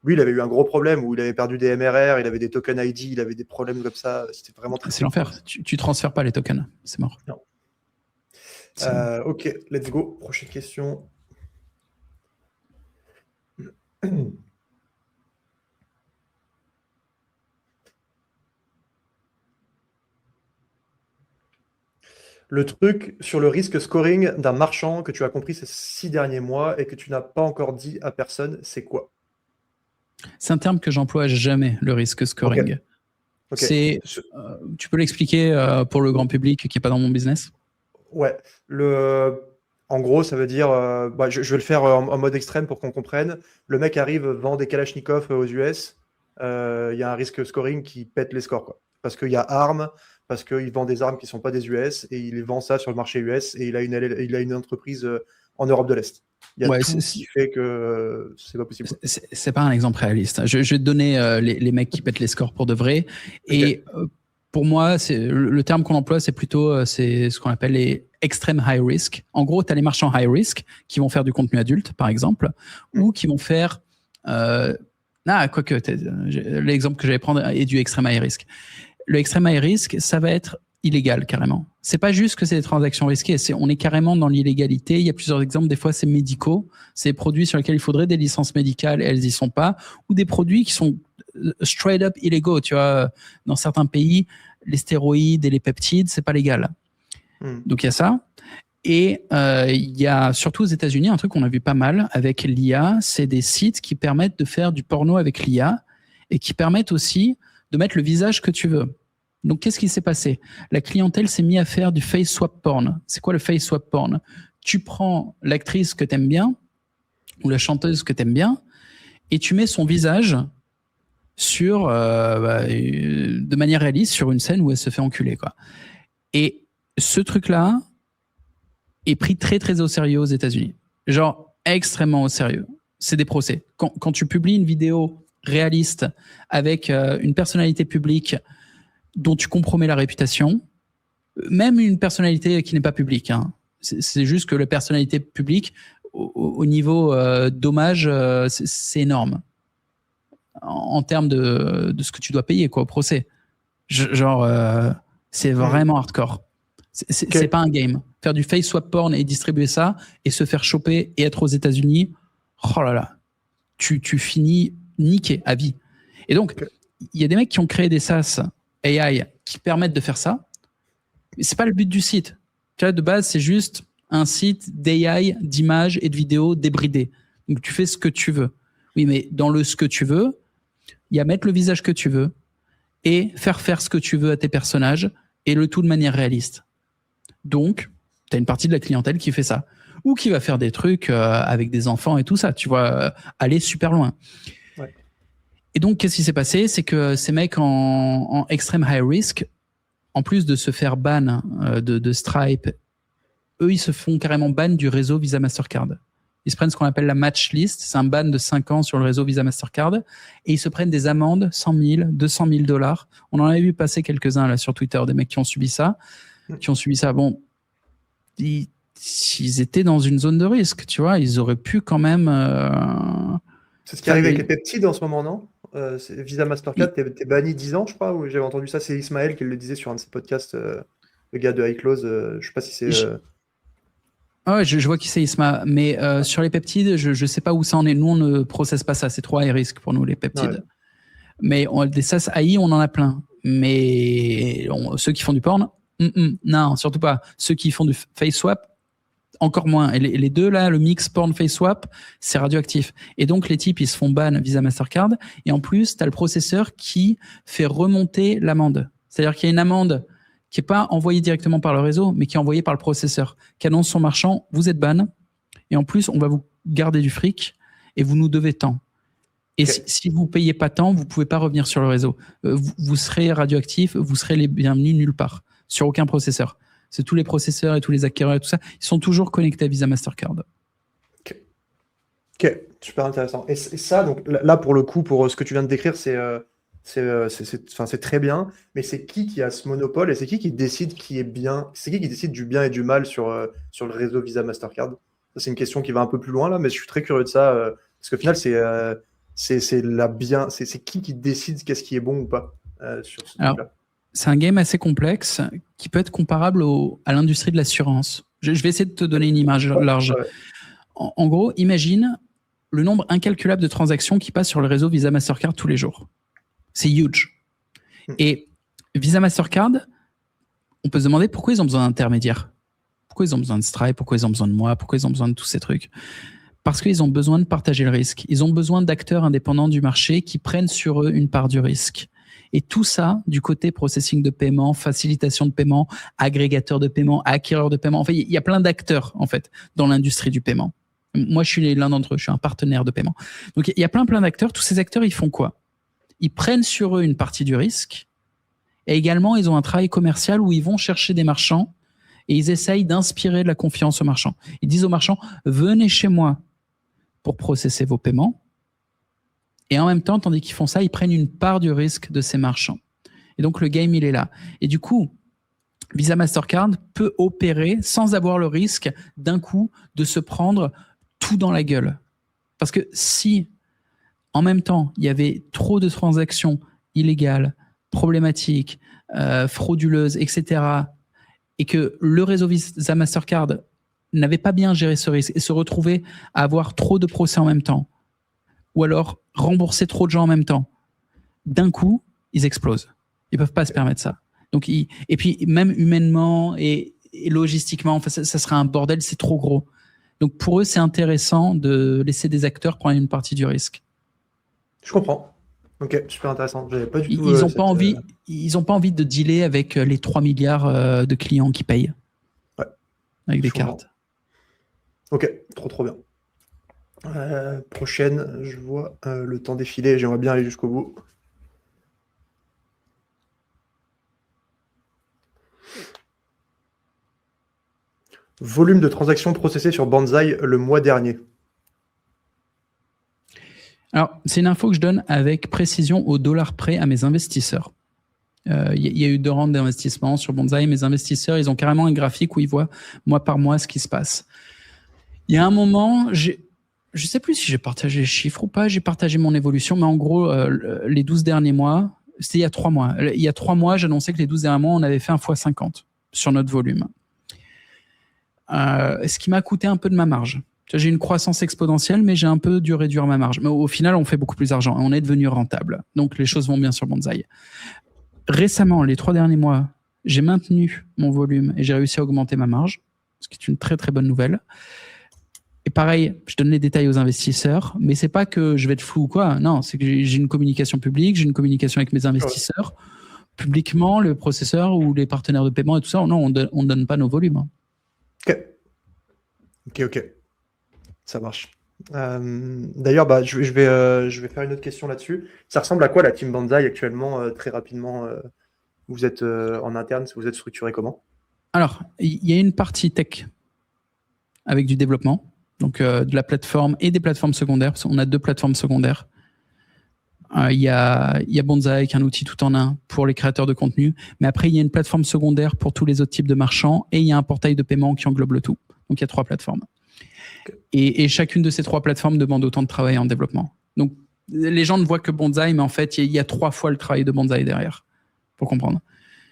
lui, il avait eu un gros problème où il avait perdu des MRR, il avait des tokens ID, il avait des problèmes comme ça. C'était vraiment très. C'est l'enfer. Tu transfères pas les tokens, c'est mort. Non. Ok, let's go. Prochaine question. Le truc sur le risque scoring d'un marchand que tu as compris ces 6 derniers mois et que tu n'as pas encore dit à personne, c'est quoi? C'est un terme que j'emploie jamais, le risque scoring. Okay. Tu peux l'expliquer pour le grand public qui n'est pas dans mon business? Ouais. En gros, ça veut dire, je vais le faire en mode extrême pour qu'on comprenne. Le mec arrive, vend des Kalachnikov aux US. Il y a un risque scoring qui pète les scores, quoi. Parce qu'il y a armes, parce qu'il vend des armes qui ne sont pas des US et il vend ça sur le marché US et il a une entreprise en Europe de l'Est. Il y a tout qui fait que c'est pas possible. C'est pas un exemple réaliste. Je vais te donner les mecs qui pètent les scores pour de vrai. Et Pour moi, le terme qu'on emploie, c'est plutôt c'est ce qu'on appelle les extreme high risk. En gros, tu as les marchands high risk qui vont faire du contenu adulte, par exemple, ou qui vont faire... quoique, l'exemple que j'allais prendre est du extreme high risk. Le extreme high risk, ça va être illégal carrément. C'est pas juste que c'est des transactions risquées, on est carrément dans l'illégalité. Il y a plusieurs exemples, des fois c'est médicaux, c'est des produits sur lesquels il faudrait des licences médicales et elles y sont pas, ou des produits qui sont straight up illégaux. Tu vois, dans certains pays, les stéroïdes et les peptides, c'est pas légal. Donc il y a ça. Et il y a surtout aux États-Unis un truc qu'on a vu pas mal avec l'IA, c'est des sites qui permettent de faire du porno avec l'IA et qui permettent aussi de mettre le visage que tu veux. Donc, qu'est-ce qui s'est passé? La clientèle s'est mise à faire du face swap porn. C'est quoi le face swap porn? Tu prends l'actrice que t'aimes bien ou la chanteuse que t'aimes bien et tu mets son visage sur, de manière réaliste sur une scène où elle se fait enculer, quoi. Et ce truc-là est pris très, très au sérieux aux États-Unis. Genre, extrêmement au sérieux. C'est des procès. Quand tu publies une vidéo réaliste avec une personnalité publique dont tu compromets la réputation, même une personnalité qui n'est pas publique, hein. C'est juste que la personnalité publique, au niveau dommage, c'est énorme en termes de ce que tu dois payer, quoi, au procès. C'est vraiment hardcore. C'est pas un game. Faire du face swap porn et distribuer ça et se faire choper et être aux États-Unis, oh là là, tu finis niqué à vie. Et donc, il y a des mecs qui ont créé des SaaS AI qui permettent de faire ça, mais c'est pas le but du site. Tu vois, de base, c'est juste un site d'AI, d'images et de vidéos débridées. Donc, tu fais ce que tu veux. Oui, mais dans le ce que tu veux, il y a mettre le visage que tu veux et faire ce que tu veux à tes personnages et le tout de manière réaliste. Donc, tu as une partie de la clientèle qui fait ça. Ou qui va faire des trucs avec des enfants et tout ça. Tu vois, aller super loin. Ouais. Et donc, qu'est-ce qui s'est passé? C'est que ces mecs en extreme high risk, en plus de se faire ban de Stripe, eux, ils se font carrément ban du réseau Visa Mastercard. Ils se prennent ce qu'on appelle la match list. C'est un ban de 5 ans sur le réseau Visa Mastercard. Et ils se prennent des amendes, 100 000, 200 000 $. On en avait vu passer quelques-uns là sur Twitter, des mecs qui ont subi ça. Bon, s'ils étaient dans une zone de risque, tu vois, ils auraient pu quand même... C'est ce qui arrive avec les peptides en ce moment, non? Visa Mastercard, t'es banni 10 ans, je crois, ou j'avais entendu ça, c'est Ismaël qui le disait sur un de ses podcasts, le gars de iClose, je sais pas si c'est... Ouais, je vois qui c'est Isma, mais sur les peptides, je sais pas où ça en est. Nous, on ne processe pas ça, c'est trop high risk pour nous, les peptides. Ouais. Mais des SaaS AI, on en a plein. Mais ceux qui font du porn, non, surtout pas. Ceux qui font du face swap, encore moins. Et les deux, là, le mix porn face swap, c'est radioactif. Et donc, les types, ils se font ban Visa Mastercard. Et en plus, tu as le processeur qui fait remonter l'amende. C'est-à-dire qu'il y a une amende qui n'est pas envoyée directement par le réseau, mais qui est envoyée par le processeur, qui annonce son marchand, vous êtes ban, et en plus, on va vous garder du fric, et vous nous devez tant. Et si vous ne payez pas tant, vous ne pouvez pas revenir sur le réseau. Vous serez radioactif, vous serez les bienvenus nulle part, sur aucun processeur. C'est tous les processeurs et tous les acquéreurs et tout ça, ils sont toujours connectés à Visa Mastercard. Ok, super intéressant. Et ça, donc là, pour le coup, pour ce que tu viens de décrire, c'est très bien, mais c'est qui a ce monopole et c'est qui décide qui est bien, c'est qui décide du bien et du mal sur le réseau Visa Mastercard? Ça, c'est une question qui va un peu plus loin là, mais je suis très curieux de ça parce qu'au final, c'est qui décide qu'est-ce qui est bon ou pas sur ce truc-là. C'est un game assez complexe qui peut être comparable à l'industrie de l'assurance. Je vais essayer de te donner une image large. Ouais. En gros, imagine le nombre incalculable de transactions qui passent sur le réseau Visa Mastercard tous les jours. C'est huge. Et Visa Mastercard, on peut se demander pourquoi ils ont besoin d'intermédiaires. Pourquoi ils ont besoin de Stripe, pourquoi ils ont besoin de moi, pourquoi ils ont besoin de tous ces trucs. Parce qu'ils ont besoin de partager le risque. Ils ont besoin d'acteurs indépendants du marché qui prennent sur eux une part du risque. Et tout ça, du côté processing de paiement, facilitation de paiement, agrégateur de paiement, acquéreur de paiement. Enfin, il y a plein d'acteurs, en fait, dans l'industrie du paiement. Moi, je suis l'un d'entre eux, je suis un partenaire de paiement. Donc, il y a plein d'acteurs. Tous ces acteurs, ils font quoi? Ils prennent sur eux une partie du risque. Et également, ils ont un travail commercial où ils vont chercher des marchands et ils essayent d'inspirer de la confiance aux marchands. Ils disent aux marchands, venez chez moi pour processer vos paiements. Et en même temps, tandis qu'ils font ça, ils prennent une part du risque de ces marchands. Et donc, le game, il est là. Et du coup, Visa Mastercard peut opérer sans avoir le risque d'un coup de se prendre tout dans la gueule. Parce que si, en même temps, il y avait trop de transactions illégales, problématiques, frauduleuses, etc., et que le réseau Visa Mastercard n'avait pas bien géré ce risque et se retrouvait à avoir trop de procès en même temps, ou alors rembourser trop de gens en même temps, d'un coup, ils explosent. Ils peuvent pas se permettre ça. Donc, et puis, même humainement et logistiquement, enfin, ça serait un bordel, c'est trop gros. Donc, pour eux, c'est intéressant de laisser des acteurs prendre une partie du risque. Je comprends. Ok, super intéressant. J'avais pas du tout Ils n'ont pas envie, ils ont pas envie de dealer avec les 3 milliards de clients qui payent. Ouais. Avec des cartes. Ok, trop bien. Prochaine, je vois le temps défiler, j'aimerais bien aller jusqu'au bout. Volume de transactions processées sur Banzai le mois dernier. Alors, c'est une info que je donne avec précision au dollar près à mes investisseurs. Il y a eu 2 rounds d'investissement sur Banzai. Mes investisseurs, ils ont carrément un graphique où ils voient mois par mois ce qui se passe. Il y a un moment, je ne sais plus si j'ai partagé les chiffres ou pas, j'ai partagé mon évolution, mais en gros, les 12 derniers mois, c'était il y a 3 mois. Il y a 3 mois, j'annonçais que les 12 derniers mois, on avait fait un x50 sur notre volume. Ce qui m'a coûté un peu de ma marge. J'ai une croissance exponentielle, mais j'ai un peu dû réduire ma marge. Mais au final, on fait beaucoup plus d'argent et on est devenu rentable. Donc, les choses vont bien sur Banzai. Récemment, les 3 derniers mois, j'ai maintenu mon volume et j'ai réussi à augmenter ma marge, ce qui est une très, très bonne nouvelle. Et pareil, je donne les détails aux investisseurs, mais c'est pas que je vais être flou ou quoi. Non, c'est que j'ai une communication publique, j'ai une communication avec mes investisseurs. Publiquement, le processeur ou les partenaires de paiement et tout ça, non, on ne donne pas nos volumes. Ok. Ça marche. D'ailleurs, je vais faire une autre question là-dessus. Ça ressemble à quoi la team Banzai actuellement, très rapidement vous êtes en interne, vous êtes structuré comment? Alors, il y a une partie tech avec du développement, donc de la plateforme et des plateformes secondaires. On a 2 plateformes secondaires. Il y a Banzai, qui est un outil tout en un pour les créateurs de contenu. Mais après, il y a une plateforme secondaire pour tous les autres types de marchands et il y a un portail de paiement qui englobe le tout. Donc, il y a 3 plateformes. Et chacune de ces 3 plateformes demande autant de travail en développement. Donc, les gens ne voient que Banzai, mais en fait, il y a 3 fois le travail de Banzai derrière, pour comprendre.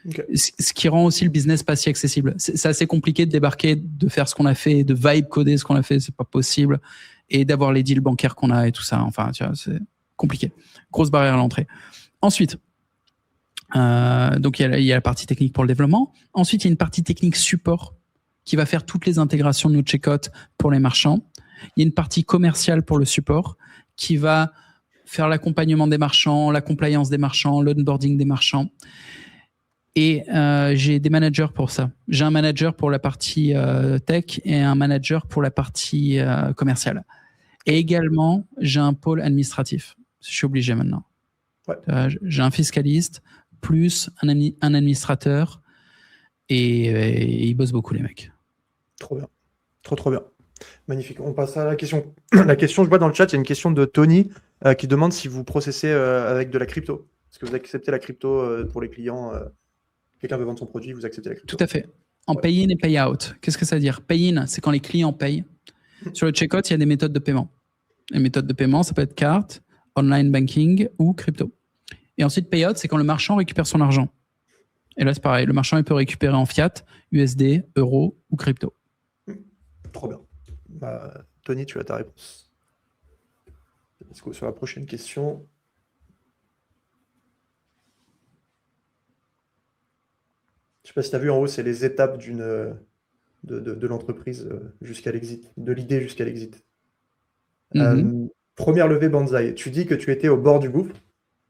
Okay. Ce qui rend aussi le business pas si accessible. C'est assez compliqué de débarquer, de faire ce qu'on a fait, de vibe coder ce qu'on a fait, c'est pas possible, et d'avoir les deals bancaires qu'on a et tout ça. Enfin, tu vois, c'est compliqué. Grosse barrière à l'entrée. Ensuite, donc il y a la partie technique pour le développement. Ensuite, il y a une partie technique support qui va faire toutes les intégrations de nos checkout pour les marchands. Il y a une partie commerciale pour le support qui va faire l'accompagnement des marchands, la compliance des marchands, l'onboarding des marchands. Et j'ai des managers pour ça. J'ai un manager pour la partie tech et un manager pour la partie commerciale. Et également, j'ai un pôle administratif. Je suis obligé maintenant. Ouais. J'ai un fiscaliste plus un administrateur et ils bossent beaucoup, les mecs. Trop bien. Trop bien. Magnifique. On passe à la question. La question, je vois dans le chat, il y a une question de Tony qui demande si vous processez avec de la crypto. Est-ce que vous acceptez la crypto pour les clients quelqu'un veut vendre son produit, vous acceptez la crypto? Tout à fait. En pay-in et pay-out. Qu'est-ce que ça veut dire? Pay-in, c'est quand les clients payent. Sur le checkout, il y a des méthodes de paiement. Les méthodes de paiement, ça peut être carte, online banking ou crypto. Et ensuite, pay-out, c'est quand le marchand récupère son argent. Et là, c'est pareil. Le marchand, il peut récupérer en fiat, USD, euro ou crypto. Trop bien. Tony, tu as ta réponse. Sur la prochaine question. Je ne sais pas si tu as vu en haut, c'est les étapes de l'entreprise jusqu'à l'exit, de l'idée jusqu'à l'exit. Première levée Banzai. Tu dis que tu étais au bord du gouffre.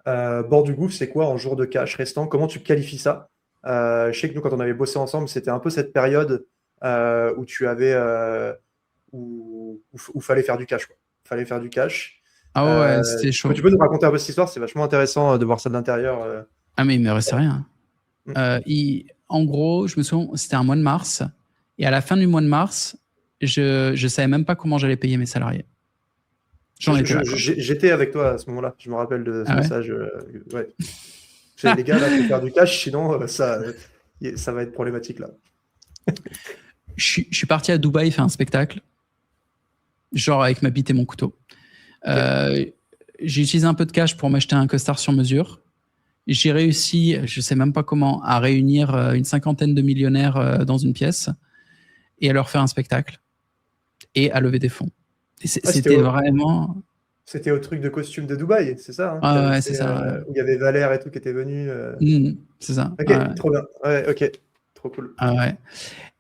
Bord du gouffre, c'est quoi en jours de cash restant? Comment tu qualifies ça? Je sais que nous, quand on avait bossé ensemble, c'était un peu cette période où tu avais où fallait faire du cash. Fallait faire du cash. Ah ouais, c'était chaud. Tu peux nous raconter un peu cette histoire? C'est vachement intéressant de voir ça de l'intérieur. Ah mais il me restait rien. En gros, je me souviens, c'était un mois de mars. Et à la fin du mois de mars, je savais même pas comment j'allais payer mes salariés. J'étais avec toi à ce moment-là. Je me rappelle de ce message. Ouais. Les gars, là, faut faire du cash, sinon ça va être problématique là. Je suis parti à Dubaï faire un spectacle, genre avec ma bite et mon couteau. J'ai utilisé un peu de cash pour m'acheter un costard sur mesure. J'ai réussi, je sais même pas comment, à réunir une 50aine de millionnaires dans une pièce et à leur faire un spectacle et à lever des fonds. Et c'était vraiment... C'était au truc de costume de Dubaï, c'est ça, ouais, c'est ça. Où il y avait Valère et tout qui était venu. C'est ça. Ok, trop bien. Ouais, ok, trop cool. Ouais.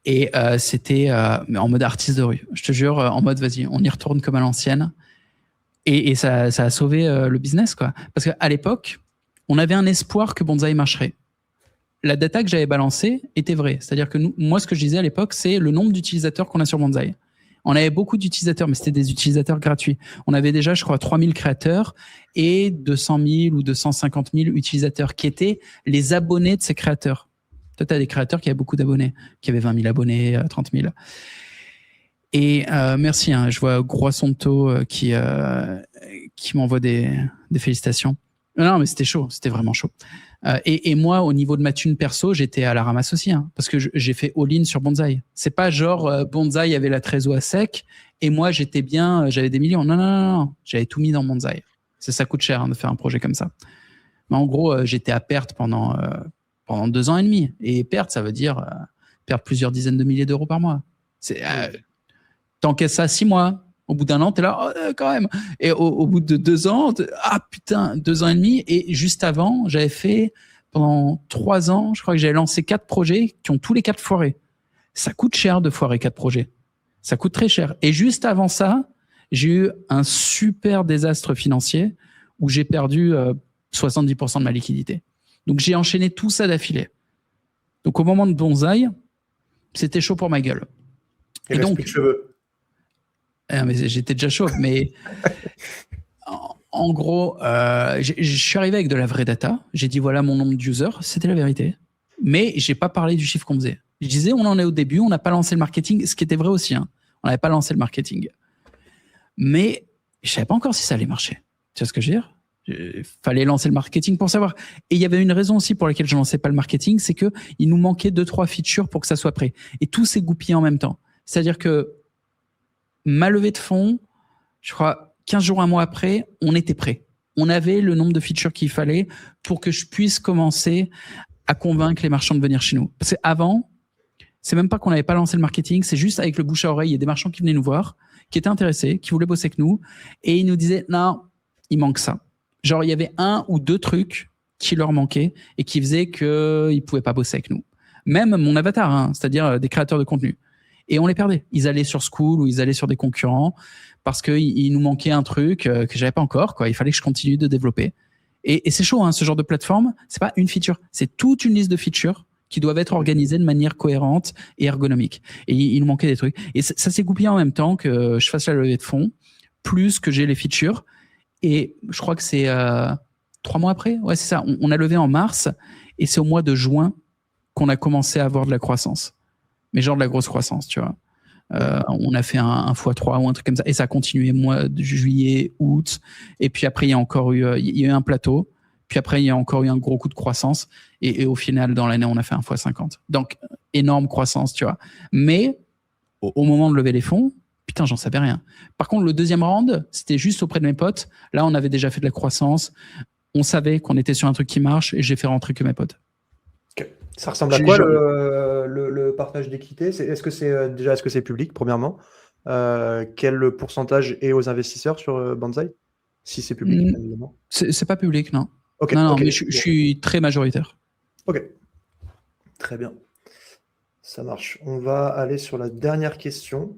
Et c'était en mode artiste de rue. Je te jure, en mode vas-y, on y retourne comme à l'ancienne. Et ça a sauvé le business, quoi. Parce qu'à l'époque, on avait un espoir que Bonsaï marcherait. La data que j'avais balancée était vraie. C'est-à-dire que moi, ce que je disais à l'époque, c'est le nombre d'utilisateurs qu'on a sur Bonsaï. On avait beaucoup d'utilisateurs, mais c'était des utilisateurs gratuits. On avait déjà, je crois, 3000 créateurs et 200 000 ou 250 000 utilisateurs qui étaient les abonnés de ces créateurs. Toi, tu as des créateurs qui avaient beaucoup d'abonnés, qui avaient 20 000 abonnés, 30 000. Et merci, hein, je vois Groissonto qui m'envoie des félicitations. Non, mais c'était chaud, c'était vraiment chaud. Et moi, au niveau de ma thune perso, j'étais à la ramasse aussi, hein, parce que j'ai fait all-in sur Bonsaï. C'est pas genre Bonsaï avait la trésor à sec et moi j'étais bien, j'avais des millions. Non, j'avais tout mis dans Bonsaï. Ça coûte cher, hein, de faire un projet comme ça. Mais en gros, j'étais à perte pendant 2 ans et demi. Et perte, ça veut dire perdre plusieurs dizaines de milliers d'euros par mois. T'encaisses ça 6 mois. Au bout d'un an, t'es là, quand même. Et au bout de 2 ans, 2 ans et demi. Et juste avant, j'avais fait, pendant 3 ans, je crois que j'avais lancé 4 projets qui ont tous les 4 foirés. Ça coûte cher de foirer 4 projets. Ça coûte très cher. Et juste avant ça, j'ai eu un super désastre financier où j'ai perdu 70% de ma liquidité. Donc, j'ai enchaîné tout ça d'affilée. Donc, au moment de Bonsaï, c'était chaud pour ma gueule. Et donc, plus de cheveux. Mais j'étais déjà chaud, mais en gros, je suis arrivé avec de la vraie data. J'ai dit voilà mon nombre d'users, c'était la vérité. Mais j'ai pas parlé du chiffre qu'on faisait. Je disais on en est au début, on n'a pas lancé le marketing, ce qui était vrai aussi. Hein. On n'avait pas lancé le marketing. Mais je savais pas encore si ça allait marcher. Tu vois ce que je veux dire? Il fallait lancer le marketing pour savoir. Et il y avait une raison aussi pour laquelle je lançais pas le marketing, c'est que il nous manquait 2-3 features pour que ça soit prêt. Et tout s'est goupillé en même temps. C'est-à-dire que ma levée de fonds, je crois 15 jours, un mois après, on était prêt. On avait le nombre de features qu'il fallait pour que je puisse commencer à convaincre les marchands de venir chez nous. Parce qu'avant, c'est même pas qu'on n'avait pas lancé le marketing, c'est juste avec le bouche à oreille. Il y a des marchands qui venaient nous voir, qui étaient intéressés, qui voulaient bosser avec nous, et ils nous disaient non, il manque ça. Genre, il y avait 1 ou 2 trucs qui leur manquaient et qui faisaient qu'ils ne pouvaient pas bosser avec nous. Même mon avatar, hein, c'est-à-dire des créateurs de contenu. Et on les perdait. Ils allaient sur School ou ils allaient sur des concurrents parce qu'il nous manquait un truc que j'avais pas encore, quoi. Il fallait que je continue de développer. Et c'est chaud, hein, ce genre de plateforme. C'est pas une feature, c'est toute une liste de features qui doivent être organisées de manière cohérente et ergonomique. Et il nous manquait des trucs. Et ça s'est goupillé en même temps que je fasse la levée de fonds, plus que j'ai les features. Et je crois que c'est 3 mois après. Ouais, c'est ça. On a levé en mars et c'est au mois de juin qu'on a commencé à avoir de la croissance. Mais genre de la grosse croissance, tu vois. On a fait un x3 ou un truc comme ça. Et ça a continué mois de juillet, août. Et puis après, il y a eu un plateau. Puis après, il y a encore eu un gros coup de croissance. Et au final, dans l'année, on a fait un x50. Donc, énorme croissance, tu vois. Mais au moment de lever les fonds, putain, j'en savais rien. Par contre, le deuxième round, c'était juste auprès de mes potes. Là, on avait déjà fait de la croissance. On savait qu'on était sur un truc qui marche et j'ai fait rentrer que mes potes. Okay. Ça ressemble à quoi le partage d'équité? Est-ce que c'est public, premièrement? Quel pourcentage est aux investisseurs sur Bonsaï? Si c'est public, évidemment. C'est pas public, non. Okay, non, mais je suis très majoritaire. Ok. Très bien. Ça marche. On va aller sur la dernière question.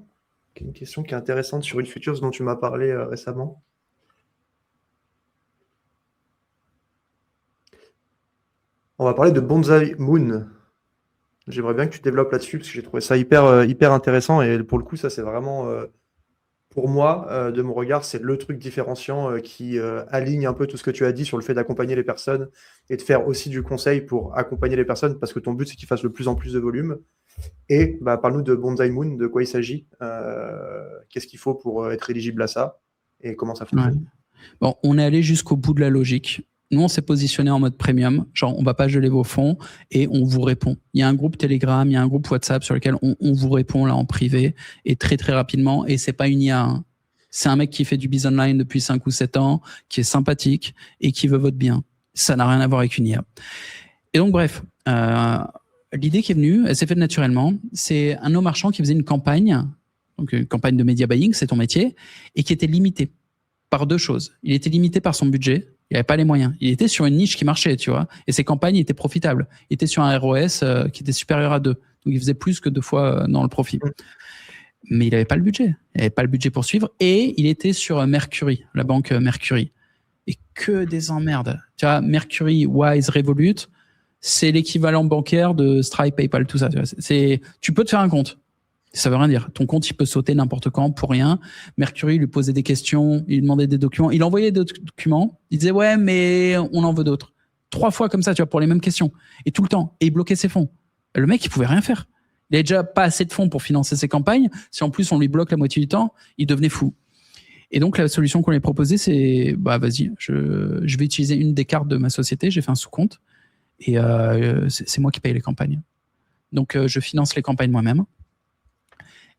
Une question qui est intéressante sur une feature dont tu m'as parlé récemment. On va parler de Bonsaï Moon. J'aimerais bien que tu développes là-dessus parce que j'ai trouvé ça hyper intéressant et pour le coup, ça c'est vraiment, pour moi, de mon regard, c'est le truc différenciant qui aligne un peu tout ce que tu as dit sur le fait d'accompagner les personnes et de faire aussi du conseil pour accompagner les personnes parce que ton but c'est qu'ils fassent de plus en plus de volume. Et parle-nous de Bonsaï Moon, de quoi il s'agit, qu'est-ce qu'il faut pour être éligible à ça et comment ça fonctionne. Ouais. Bon, on est allé jusqu'au bout de la logique. Nous, on s'est positionné en mode premium, genre on va pas geler vos fonds et on vous répond. Il y a un groupe Telegram, il y a un groupe WhatsApp sur lequel on vous répond là en privé et très très rapidement. Et c'est pas une IA, hein. C'est un mec qui fait du biz online depuis 5 ou 7 ans, qui est sympathique et qui veut votre bien. Ça n'a rien à voir avec une IA. Et donc bref, l'idée qui est venue, elle s'est faite naturellement. C'est un homme marchand qui faisait une campagne, donc une campagne de media buying, c'est ton métier, et qui était limitée par deux choses. Il était limité par son budget. Il n'avait pas les moyens. Il était sur une niche qui marchait, tu vois. Et ses campagnes étaient profitables. Il était sur un ROS qui était supérieur à 2. Donc, il faisait plus que 2 fois dans le profit. Mais il n'avait pas le budget. Il n'avait pas le budget pour suivre. Et il était sur Mercury, la banque Mercury. Et que des emmerdes. Tu vois, Mercury, Wise, Revolut, c'est l'équivalent bancaire de Stripe, PayPal, tout ça. Tu vois. Tu peux te faire un compte. Ça veut rien dire. Ton compte, il peut sauter n'importe quand pour rien. Mercury lui posait des questions, il lui demandait des documents. Il envoyait des documents. Il disait, ouais, mais on en veut d'autres. 3 fois comme ça, tu vois, pour les mêmes questions. Et tout le temps. Et il bloquait ses fonds. Le mec, il pouvait rien faire. Il avait déjà pas assez de fonds pour financer ses campagnes. Si en plus on lui bloque la moitié du temps, il devenait fou. Et donc, la solution qu'on lui a proposée, c'est, bah, vas-y, je vais utiliser une des cartes de ma société. J'ai fait un sous-compte. Et c'est moi qui paye les campagnes. Donc, je finance les campagnes moi-même.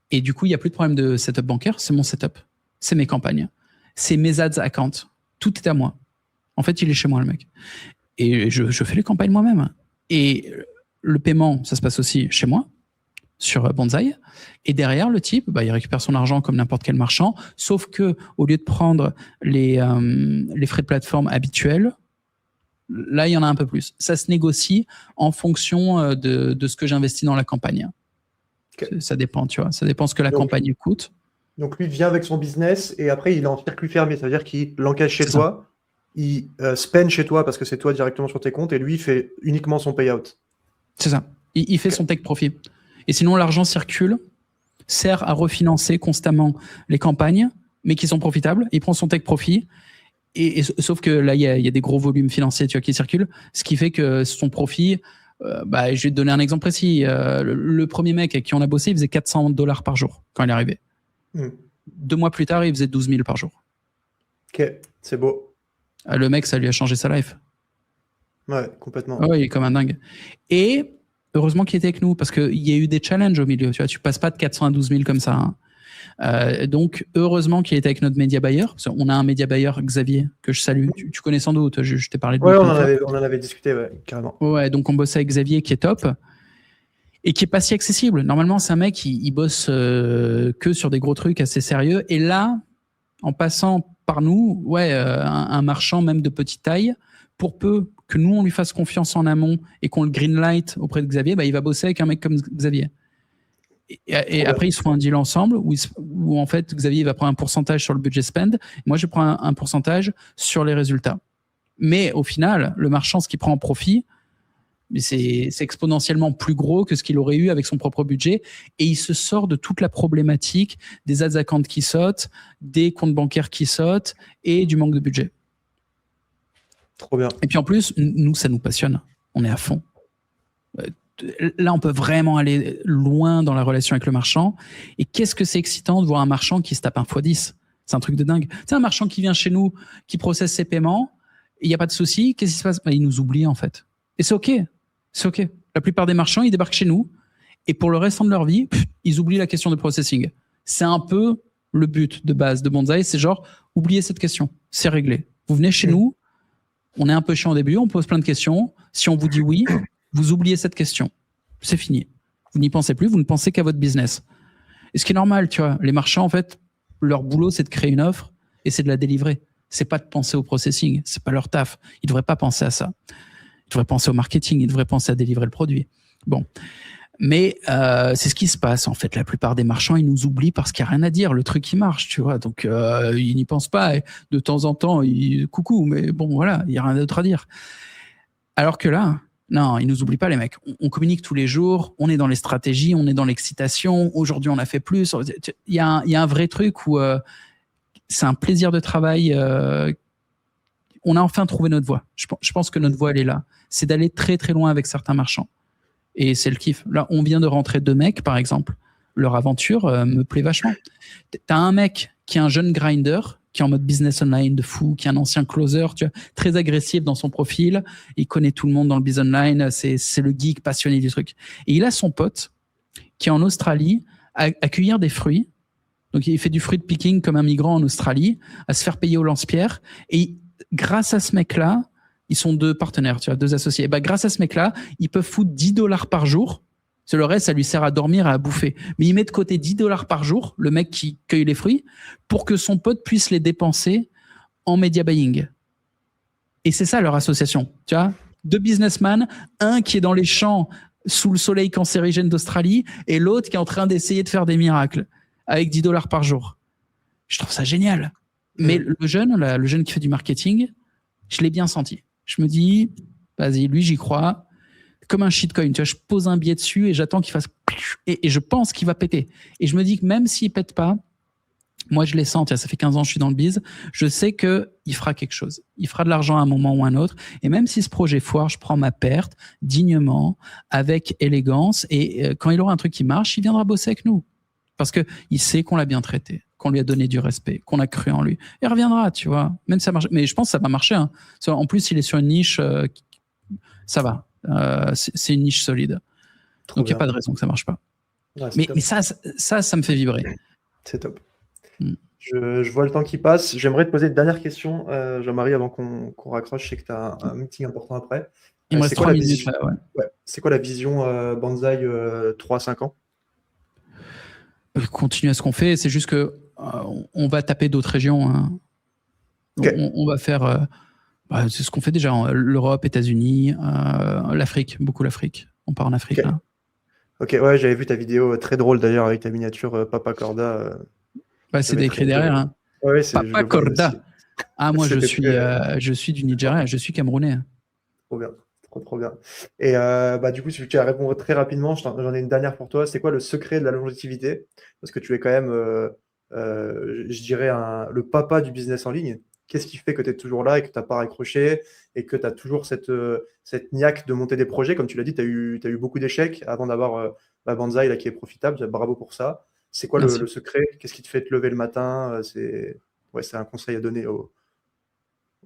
Et du coup, il n'y a plus de problème de setup bancaire. C'est mon setup. C'est mes campagnes. C'est mes ads accounts. Tout est à moi. En fait, il est chez moi, le mec. Et je fais les campagnes moi-même. Et le paiement, ça se passe aussi chez moi, sur Bonzai. Et derrière, le type, bah, il récupère son argent comme n'importe quel marchand. Sauf que, au lieu de prendre les frais de plateforme habituels, là, il y en a un peu plus. Ça se négocie en fonction de ce que j'investis dans la campagne. Okay. Ça dépend, tu vois. Ça dépend ce que la campagne coûte. Donc, lui vient avec son business et après, il est en circuit fermé. Ça veut dire qu'il l'encaisse chez toi, il spend chez toi parce que c'est toi directement sur tes comptes et lui, il fait uniquement son payout. C'est ça. Il fait son take profit. Et sinon, l'argent circule, sert à refinancer constamment les campagnes, mais qui sont profitables. Il prend son take profit. Et sauf que là, il y a des gros volumes financiers, tu vois, qui circulent, ce qui fait que son profit... bah, je vais te donner un exemple précis. Le premier mec avec qui on a bossé, il faisait $400 par jour quand il est arrivé. 2 mois plus tard, il faisait 12 000 par jour. Ok, c'est beau. Le mec, ça lui a changé sa life. Ouais, complètement. Ouais, il est comme un dingue. Et heureusement qu'il était avec nous, parce qu'il y a eu des challenges au milieu. Tu vois, tu passes pas de 400 à 12 000 comme ça. Hein. Donc, heureusement qu'il était avec notre média buyer. On a un média buyer, Xavier, que je salue. Tu connais sans doute, je t'ai parlé de lui. Ouais, on en avait discuté, ouais, carrément. Ouais, donc on bossait avec Xavier qui est top et qui est pas si accessible. Normalement, c'est un mec qui bosse que sur des gros trucs assez sérieux. Et là, en passant par nous, ouais, un marchand même de petite taille, pour peu que nous, on lui fasse confiance en amont et qu'on le greenlight auprès de Xavier, bah, il va bosser avec un mec comme Xavier. Et après, ils se font un deal ensemble où en fait, Xavier va prendre un pourcentage sur le budget spend. Moi, je prends un pourcentage sur les résultats. Mais au final, le marchand, ce qu'il prend en profit, c'est exponentiellement plus gros que ce qu'il aurait eu avec son propre budget. Et il se sort de toute la problématique des ads accounts qui sautent, des comptes bancaires qui sautent et du manque de budget. Trop bien. Et puis en plus, nous, ça nous passionne. On est à fond. Là, on peut vraiment aller loin dans la relation avec le marchand. Et qu'est-ce que c'est excitant de voir un marchand qui se tape un x10. C'est un truc de dingue. C'est un marchand qui vient chez nous, qui processe ses paiements, il n'y a pas de souci. Qu'est-ce qui se passe? Il nous oublie, en fait. Et c'est OK. C'est OK. La plupart des marchands, ils débarquent chez nous et pour le restant de leur vie, ils oublient la question de processing. C'est un peu le but de base de Bonzai. C'est genre, oubliez cette question. C'est réglé. Vous venez chez nous, on est un peu chiant au début, on pose plein de questions. Si on vous dit oui, vous oubliez cette question. C'est fini. Vous n'y pensez plus, vous ne pensez qu'à votre business. Et ce qui est normal, tu vois, les marchands, en fait, leur boulot, c'est de créer une offre et c'est de la délivrer. C'est pas de penser au processing, c'est pas leur taf. Ils devraient pas penser à ça. Ils devraient penser au marketing, ils devraient penser à délivrer le produit. Bon. Mais c'est ce qui se passe, en fait. La plupart des marchands, ils nous oublient parce qu'il n'y a rien à dire. Le truc, il marche, tu vois. Donc, ils n'y pensent pas. Et de temps en temps, coucou, mais bon, voilà, il n'y a rien d'autre à dire. Alors que là, non, ils nous oublient pas, les mecs. On communique tous les jours, on est dans les stratégies, on est dans l'excitation. Aujourd'hui, on a fait plus. Il y a un vrai truc où c'est un plaisir de travail. On a enfin trouvé notre voie. Je pense que notre voie, elle est là. C'est d'aller très, très loin avec certains marchands. Et c'est le kiff. Là, on vient de rentrer 2 mecs, par exemple. Leur aventure me plaît vachement. T'as un mec qui est un jeune grinder, qui est en mode business online de fou, qui est un ancien closer, tu vois, très agressif dans son profil. Il connaît tout le monde dans le business online. C'est le geek passionné du truc. Et il a son pote qui est en Australie à cueillir des fruits. Donc, il fait du fruit picking comme un migrant en Australie, à se faire payer au lance-pierre. Et grâce à ce mec-là, ils sont deux partenaires, tu vois, deux associés. Et bah, grâce à ce mec-là, ils peuvent foutre $10 par jour. Le reste, ça lui sert à dormir et à bouffer. Mais il met de côté $10 par jour, le mec qui cueille les fruits, pour que son pote puisse les dépenser en media buying. Et c'est ça leur association. Tu vois, deux businessmen, un qui est dans les champs sous le soleil cancérigène d'Australie et l'autre qui est en train d'essayer de faire des miracles avec $10 par jour. Je trouve ça génial. Mais le jeune qui fait du marketing, je l'ai bien senti. Je me dis, vas-y, lui, j'y crois. Comme un shitcoin, tu vois, je pose un billet dessus et j'attends qu'il fasse et je pense qu'il va péter. Et je me dis que même s'il pète pas, moi je les sens, tu vois, ça fait 15 ans que je suis dans le biz, je sais que il fera quelque chose. Il fera de l'argent à un moment ou à un autre. Et même si ce projet foire, je prends ma perte dignement, avec élégance. Et quand il aura un truc qui marche, il viendra bosser avec nous. Parce que il sait qu'on l'a bien traité, qu'on lui a donné du respect, qu'on a cru en lui. Il reviendra, tu vois. Même si ça marche. Mais je pense que ça va marcher. Hein. En plus, il est sur une niche, ça va. C'est une niche solide. Trop donc il n'y a bien. pas de raison que ça marche pas. Ouais, mais ça me fait vibrer. C'est top. Je vois le temps qui passe. J'aimerais te poser une dernière question, Jean-Marie, avant qu'on raccroche. Je sais que tu as un meeting important après. Il me reste 3 minutes. Ouais. C'est quoi la vision Banzai 3-5 ans? Continuer à ce qu'on fait. C'est juste que on va taper d'autres régions. Hein. Okay. On va faire... c'est ce qu'on fait déjà. L'Europe, États-Unis, l'Afrique. Beaucoup l'Afrique. On part en Afrique. Okay. Là. Ok, ouais, j'avais vu ta vidéo très drôle d'ailleurs avec ta miniature Papa Corda. C'est décrit derrière. Hein. Ouais, Papa Corda. Ah, moi, je suis du Nigeria. Je suis camerounais. Trop bien. Trop bien. Et du coup, si tu as répondu très rapidement, j'en ai une dernière pour toi. C'est quoi le secret de la longévité? Parce que tu es quand même, je dirais, le papa du business en ligne. Qu'est-ce qui fait que tu es toujours là et que tu n'as pas raccroché et que tu as toujours cette niaque de monter des projets? Comme tu l'as dit, tu as eu beaucoup d'échecs avant d'avoir la Banzai là, qui est profitable. Bravo pour ça. C'est quoi le secret? Qu'est-ce qui te fait te lever le matin? C'est un conseil à donner aux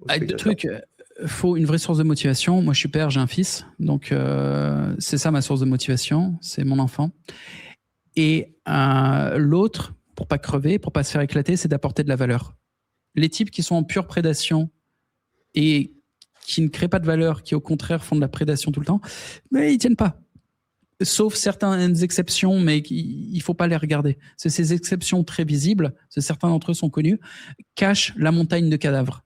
deux trucs. Il faut une vraie source de motivation. Moi, je suis père, j'ai un fils. Donc, c'est ça ma source de motivation. C'est mon enfant. Et l'autre, pour pas crever, pour pas se faire éclater, c'est d'apporter de la valeur. Les types qui sont en pure prédation et qui ne créent pas de valeur, qui au contraire font de la prédation tout le temps, mais ils tiennent pas. Sauf certaines exceptions, mais il ne faut pas les regarder. Ces exceptions très visibles, certains d'entre eux sont connus, cachent la montagne de cadavres.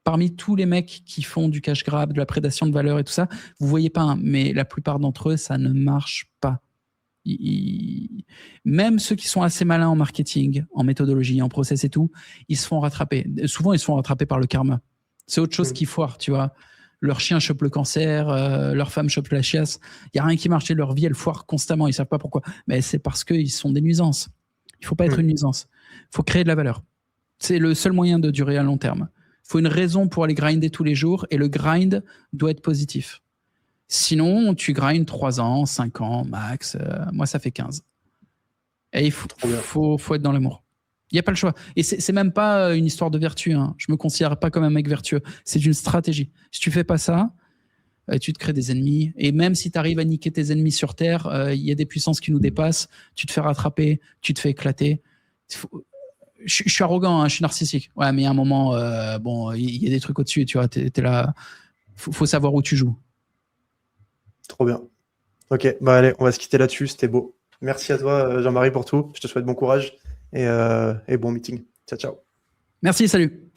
Parmi tous les mecs qui font du cash grab, de la prédation de valeur et tout ça, vous ne voyez pas, hein, mais la plupart d'entre eux, ça ne marche pas. Même ceux qui sont assez malins en marketing, en méthodologie, en process et tout, ils se font rattraper. Souvent, ils se font rattraper par le karma. C'est autre chose qui foire, tu vois. Leur chien chope le cancer, leur femme chope la chiasse. Il n'y a rien qui marche et leur vie, elle foire constamment. Ils ne savent pas pourquoi. Mais c'est parce qu'ils sont des nuisances. Il ne faut pas être une nuisance. Il faut créer de la valeur. C'est le seul moyen de durer à long terme. Il faut une raison pour aller grinder tous les jours et le grind doit être positif. Faut tu grindes 3 ans, 5 ans, max. Moi, ça fait 15. Et il faut être dans l'amour. Il n'y a pas le choix. Et c'est même pas une histoire de vertu. Hein. Je me considère pas comme un mec vertueux. C'est une stratégie. Si tu fais pas ça, tu te crées des ennemis. Et même si tu arrives à niquer tes ennemis sur Terre, il y a des puissances qui nous dépassent. Tu te fais rattraper, tu te fais éclater. Je suis arrogant, hein, je suis narcissique. Ouais, mais il y a un moment, il y a des trucs au-dessus. Tu vois, t'es là. Faut savoir où tu joues. Trop bien. Ok, allez, on va se quitter là-dessus. C'était beau. Merci à toi, Jean-Marie, pour tout. Je te souhaite bon courage et bon meeting. Ciao, ciao. Merci, salut.